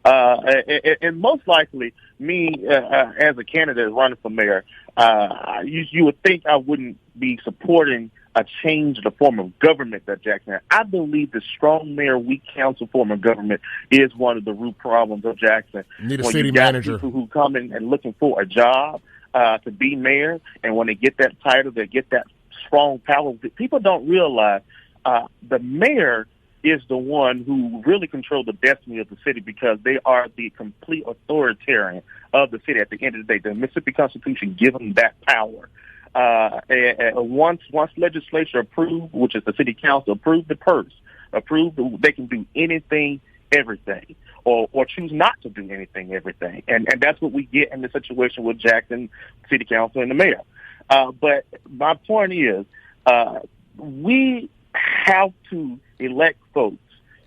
And most likely, me as a candidate running for mayor, you would think I wouldn't be supporting a change in the form of government that Jackson had. I believe the strong mayor, weak council form of government is one of the root problems of Jackson. You need a city manager. People who come in and looking for a job to be mayor, and when they get that title, they get that strong power. People don't realize the mayor is the one who really controls the destiny of the city, because they are the complete authoritarian of the city. At the end of the day, the Mississippi Constitution gives them that power. And once legislature approved, which is the city council, approved the purse, approved they can do anything, everything, or choose not to do anything, everything. And that's what we get in the situation with Jackson City Council and the mayor. But my point is, we have to elect folks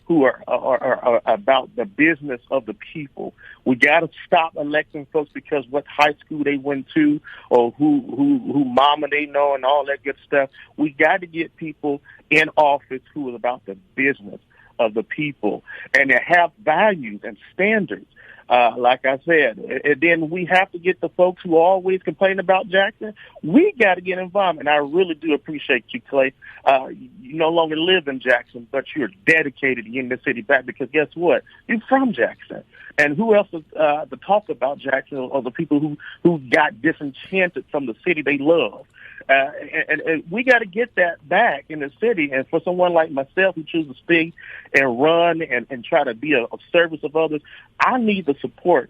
who are about the business of the people. We got to stop electing folks because what high school they went to or who mama they know and all that good stuff. We got to get people in office who is about the business of the people and that have values and standards. Like I said, and then we have to get the folks who always complain about Jackson. We got to get involved, and I really do appreciate you, Clay. You no longer live in Jackson, but you're dedicated to getting the city back, because guess what? You're from Jackson. And who else to talk about Jackson or the people who got disenchanted from the city they love? And we got to get that back in the city. And for someone like myself who chooses to stay and run and try to be of service of others, I need the support.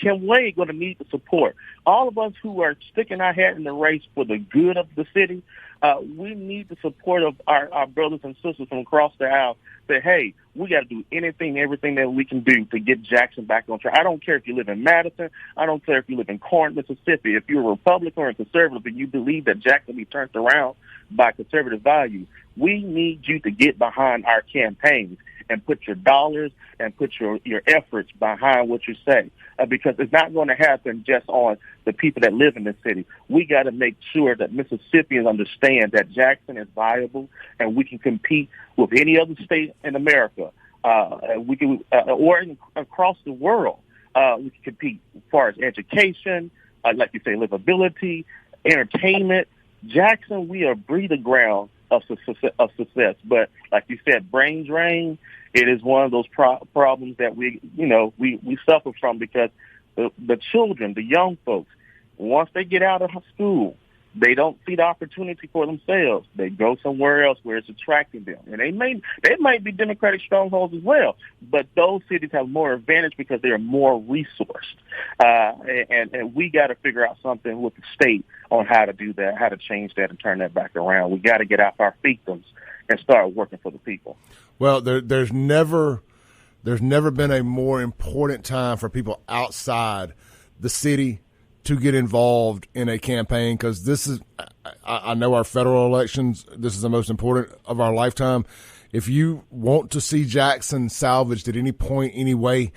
Kim Wade going to need the support. All of us who are sticking our head in the race for the good of the city, we need the support of our brothers and sisters from across the aisle. Say, hey, we got to do anything, everything that we can do to get Jackson back on track. I don't care if you live in Madison. I don't care if you live in Corinth, Mississippi. If you're a Republican or a conservative and you believe that Jackson be turned around by conservative values, we need you to get behind our campaigns and put your dollars and put your efforts behind what you say, because it's not going to happen just on the people that live in the city. We got to make sure that Mississippians understand that Jackson is viable and we can compete with any other state in America. We can, or across the world, we can compete as far as education, like you say, livability, entertainment. Jackson, we are breathing ground of success. But like you said, brain drain, it is one of those problems that we suffer from, because the children, the young folks, once they get out of school, they don't see the opportunity for themselves. They go somewhere else where it's attracting them. And they might be Democratic strongholds as well, but those cities have more advantage because they are more resourced. And we got to figure out something with the state on how to do that, how to change that and turn that back around. We got to get off our fiefdoms and start working for the people. Well, there's never There's never been a more important time for people outside the city to get involved in a campaign, because this is, I know our federal elections, this is the most important of our lifetime. If you want to see Jackson salvaged at any point, any way,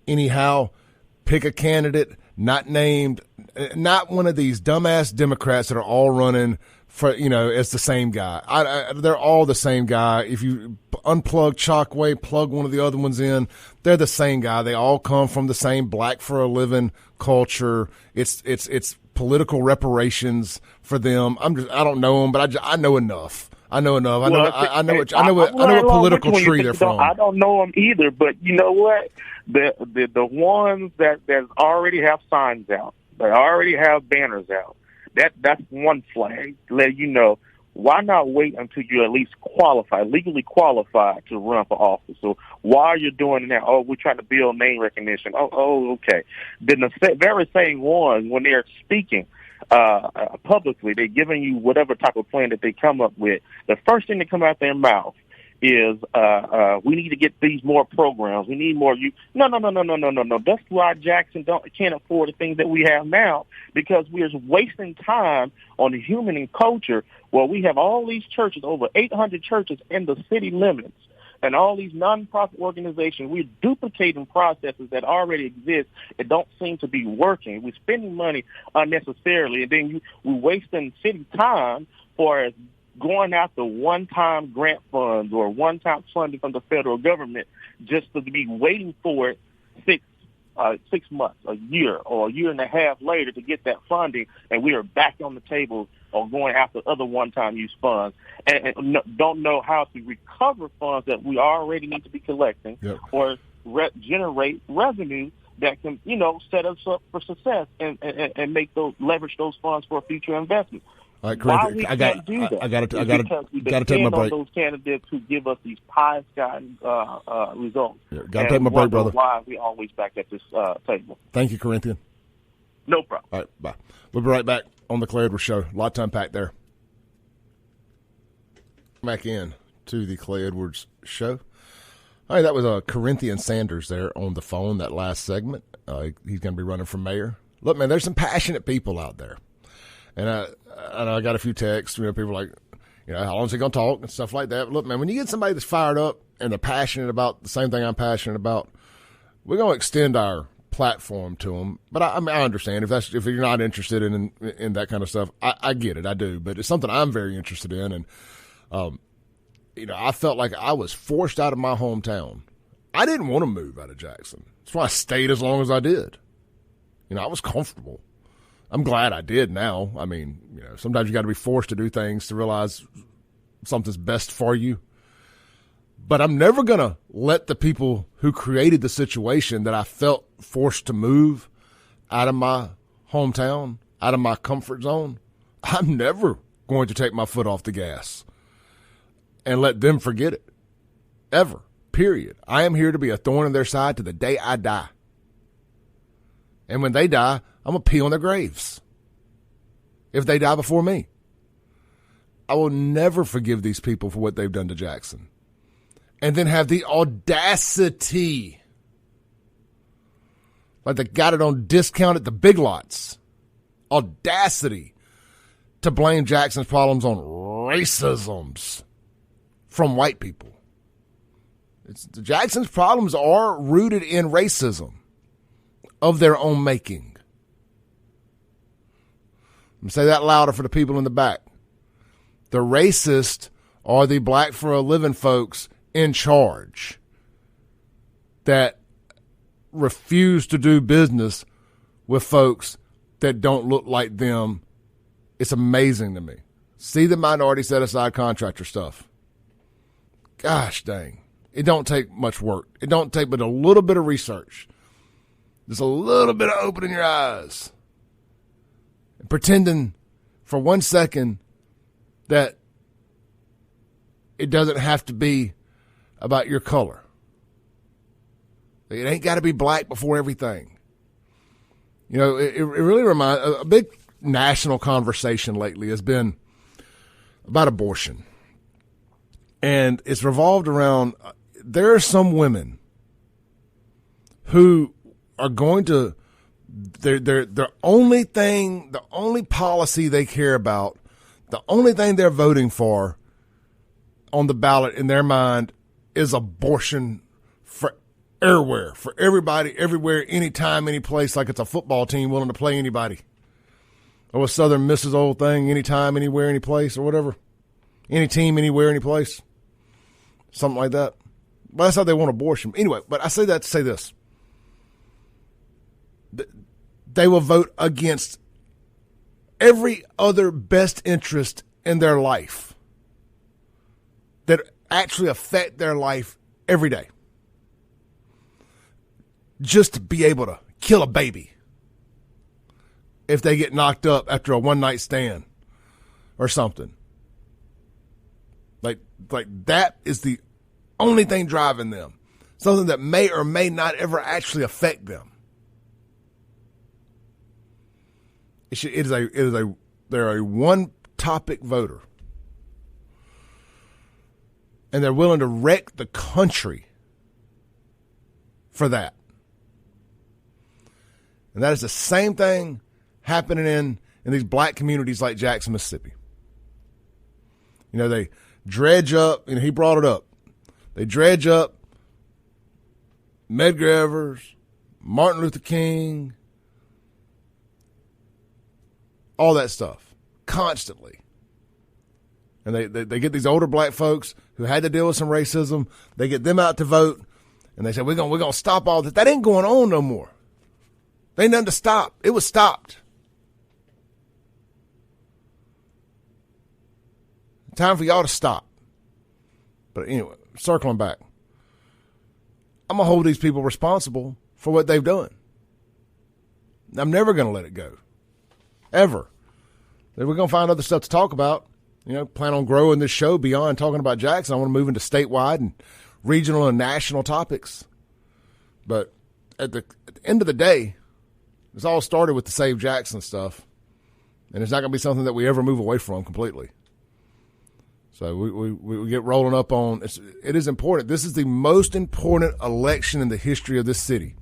anyhow, pick a candidate not named, not one of these dumbass Democrats that are all running for, it's the same guy. They're all the same guy. If you unplug Chockway, plug one of the other ones in, they're the same guy. They all come from the same black for a living culture. It's political reparations for them. I don't know them, but I know enough. I know enough. I know what political tree they're from. I don't know them either, but you know what? The ones that already have signs out, that already have banners out, that's one flag to let you know. Why not wait until you're at least legally qualified to run for office? So while you're doing that, we're trying to build name recognition. Okay. Then the very same ones, when they're speaking publicly, they're giving you whatever type of plan that they come up with. The first thing that come out their mouth is we need to get these more programs. We need more. No. That's why Jackson can't afford the things that we have now, because we're wasting time on the human and culture. Well, we have all these churches, over 800 churches in the city limits, and all these nonprofit organizations. We're duplicating processes that already exist that don't seem to be working. We're spending money unnecessarily, and then we're wasting city time for going after one-time grant funds or one-time funding from the federal government just to be waiting for it 6 months, a year, or a year and a half later to get that funding, and we are back on the table or going after other one-time use funds and don't know how to recover funds that we already need to be collecting. Yep. Or generate revenue that can, set us up for success and leverage those funds for a future investment. All right, Corinthian, I got to take my break. Those candidates who give us these pie-sky results. Yeah, got to take my break, brother. Why we always back at this table. Thank you, Corinthian. No problem. All right, bye. We'll be right back on the Clay Edwards Show. A lot to unpack there. Back in to the Clay Edwards Show. All right, that was Corinthian Sanders there on the phone, that last segment. He's going to be running for mayor. Look, man, there's some passionate people out there. And I got a few texts, people like, how long is he going to talk and stuff like that. But look, man, when you get somebody that's fired up and they're passionate about the same thing I'm passionate about, we're going to extend our platform to them. But I understand if you're not interested in that kind of stuff, I get it, I do. But it's something I'm very interested in. And, I felt like I was forced out of my hometown. I didn't want to move out of Jackson. That's why I stayed as long as I did. I was comfortable. I'm glad I did now. I mean, sometimes you got to be forced to do things to realize something's best for you. But I'm never going to let the people who created the situation that I felt forced to move out of my hometown, out of my comfort zone, I'm never going to take my foot off the gas and let them forget it. Ever. Period. I am here to be a thorn in their side to the day I die. And when they die, I'm going to pee on their graves. If they die before me. I will never forgive these people for what they've done to Jackson. And then have the audacity, like they got it on discount at the Big Lots, audacity to blame Jackson's problems on racisms from white people. Jackson's problems are rooted in racism of their own making. I'm going to say that louder for the people in the back. The racist are the black for a living folks in charge that refuse to do business with folks that don't look like them. It's amazing to me. See the minority set-aside contractor stuff. Gosh dang. It don't take much work. It don't take but a little bit of research. Just a little bit of opening your eyes. And pretending for 1 second that it doesn't have to be about your color. It ain't got to be black before everything. It really reminds, a big national conversation lately has been about abortion. And it's revolved around, there are some women who are going to their only policy they care about, the only thing they're voting for on the ballot in their mind is abortion for everywhere, for everybody, everywhere, anytime, any place, like it's a football team willing to play anybody. Or what Southern Miss's old thing, anytime, anywhere, any place, or whatever. Any team, anywhere, any place. Something like that. But that's how they want abortion. Anyway, but I say that to say this. They will vote against every other best interest in their life that actually affect their life every day. Just to be able to kill a baby if they get knocked up after a one-night stand or something. Like that is the only thing driving them. Something that may or may not ever actually affect them. They're a one-topic voter. And they're willing to wreck the country for that. And that is the same thing happening in these black communities like Jackson, Mississippi. You know, they dredge up, he brought it up. They dredge up Medgar Evers, Martin Luther King, all that stuff constantly. And they get these older black folks who had to deal with some racism. They get them out to vote, and they say, we're gonna stop all this. That ain't going on no more. There ain't nothing to stop. It was stopped. Time for y'all to stop. But anyway, circling back. I'm going to hold these people responsible for what they've done. I'm never going to let it go. Ever. We're going to find other stuff to talk about. Plan on growing this show beyond talking about Jackson. I want to move into statewide and regional and national topics. But at the end of the day, it's all started with the Save Jackson stuff. And it's not going to be something that we ever move away from completely. So we get rolling up on it is important. This is the most important election in the history of this city.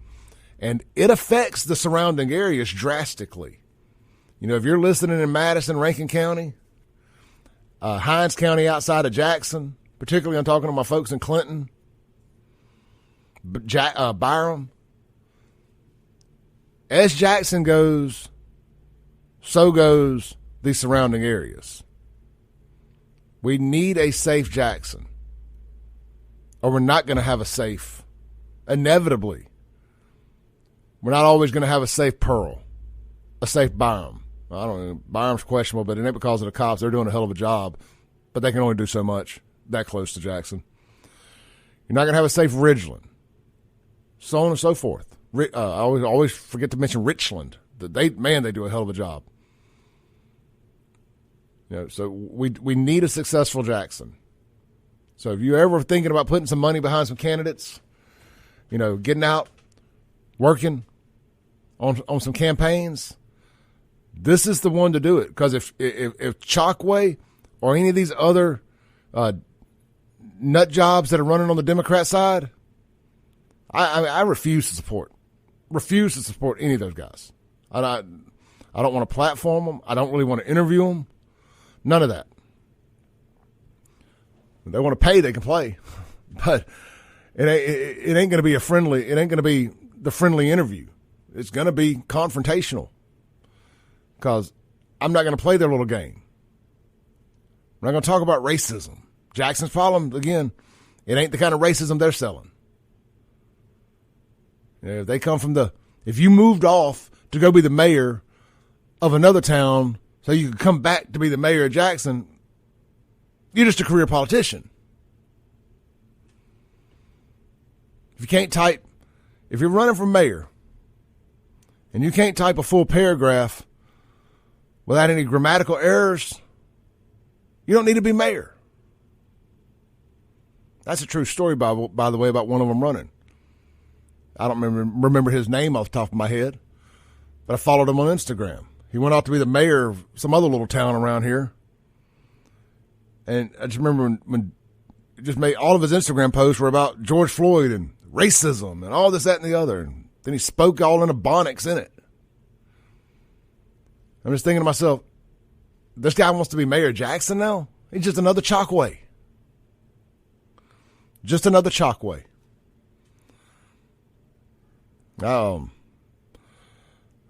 And it affects the surrounding areas drastically. If you're listening in Madison, Rankin County, Hinds County outside of Jackson, particularly I'm talking to my folks in Clinton, Byram, as Jackson goes, so goes the surrounding areas. We need a safe Jackson, or we're not going to have a safe. Inevitably, we're not always going to have a safe Pearl, a safe Byram. I don't know. Byram's questionable, but it ain't because of the cops. They're doing a hell of a job, but they can only do so much that close to Jackson. You're not going to have a safe Ridgeland, so on and so forth. I always forget to mention Richland. They do a hell of a job. So we need a successful Jackson. So if you're ever thinking about putting some money behind some candidates, getting out, working on some campaigns, this is the one to do it. Because if Chalkway or any of these other nut jobs that are running on the Democrat side, I refuse to support. Refuse to support any of those guys. I don't want to platform them. I don't really want to interview them. None of that. If they want to pay, they can play, but it ain't going to be it ain't going to be the friendly interview. It's going to be confrontational because I'm not going to play their little game. I'm not going to talk about racism. Jackson's problem, again, it ain't the kind of racism they're selling. If they come from if you moved off to go be the mayor of another town so you could come back to be the mayor of Jackson, you're just a career politician. If you're running for mayor and you can't type a full paragraph without any grammatical errors, you don't need to be mayor. That's a true story, by the way, about one of them running. I don't remember his name off the top of my head, but I followed him on Instagram. He went off to be the mayor of some other little town around here. And I just remember when just made all of his Instagram posts were about George Floyd and racism and all this, that, and the other. And then he spoke all in Ebonics in it. I'm just thinking to myself, this guy wants to be Mayor Jackson now? He's just another Chokwe. Just another Chokwe. I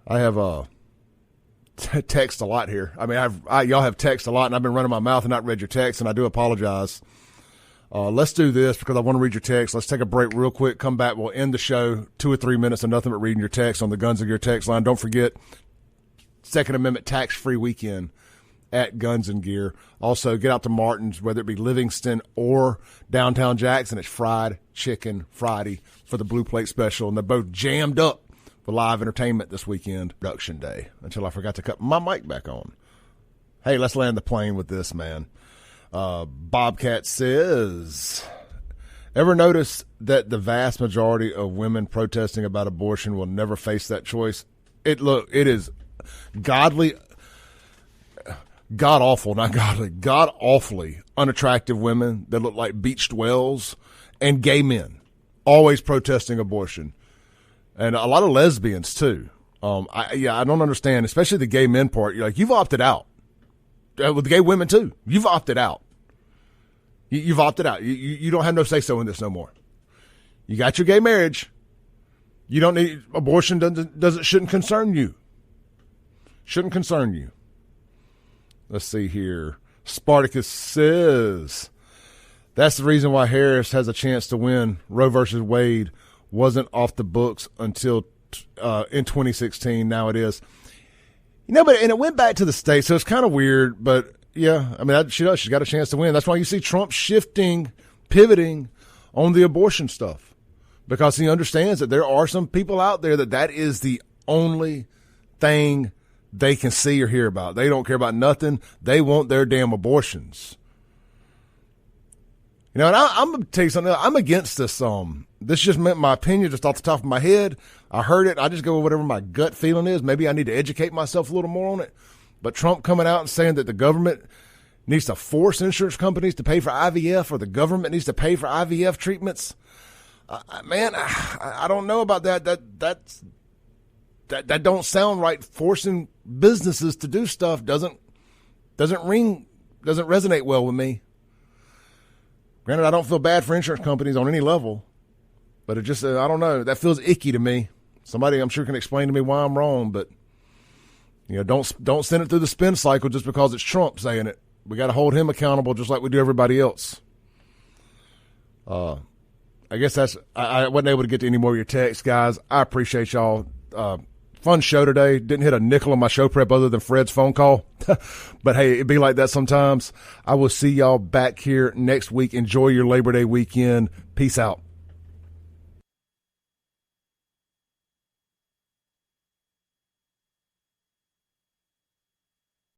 have text a lot here. I mean, y'all have text a lot, and I've been running my mouth and not read your text, and I do apologize. Let's do this because I want to read your text. Let's take a break real quick. Come back. We'll end the show. 2 or 3 minutes of nothing but reading your text on the Guns and Gear text line. Don't forget, Second Amendment tax-free weekend at Guns and Gear. Also, get out to Martin's, whether it be Livingston or downtown Jackson. It's Fried Chicken Friday for the Blue Plate Special, and they're both jammed up for live entertainment this weekend. Production day, until I forgot to cut my mic back on. Hey, let's land the plane with this, man. Bobcat says, ever notice that the vast majority of women protesting about abortion will never face that choice? It is god awfully unattractive women that look like beached whales and gay men always protesting abortion. And a lot of lesbians too. I don't understand, especially the gay men part. You're like, you've opted out. With the gay women too. You've opted out. You've opted out. You don't have no say-so in this no more. You got your gay marriage. You don't need abortion. Shouldn't concern you. Shouldn't concern you. Let's see here. Spartacus says that's the reason why Harris has a chance to win. Roe versus Wade wasn't off the books until in 2016. Now it is. And it went back to the state, so it's kind of weird. But yeah, I mean, she does. She's got a chance to win. That's why you see Trump pivoting on the abortion stuff, because he understands that there are some people out there that is the only thing they can see or hear about. They don't care about nothing. They want their damn abortions. And I'm going to tell you something. I'm against this. This just meant my opinion just off the top of my head. I heard it. I just go with whatever my gut feeling is. Maybe I need to educate myself a little more on it. But Trump coming out and saying that the government needs to force insurance companies to pay for IVF, or the government needs to pay for IVF treatments. Man, I don't know about that. That don't sound right. Forcing businesses to do stuff doesn't resonate well with me. Granted, I don't feel bad for insurance companies on any level, but it just, I don't know. That feels icky to me. Somebody I'm sure can explain to me why I'm wrong, but don't send it through the spin cycle just because it's Trump saying it. We got to hold him accountable just like we do everybody else. I guess I wasn't able to get to any more of your texts, guys. I appreciate y'all. Fun show today. Didn't hit a nickel on my show prep other than Fred's phone call. But hey, it'd be like that sometimes. I will see y'all back here next week. Enjoy your Labor Day weekend. Peace out.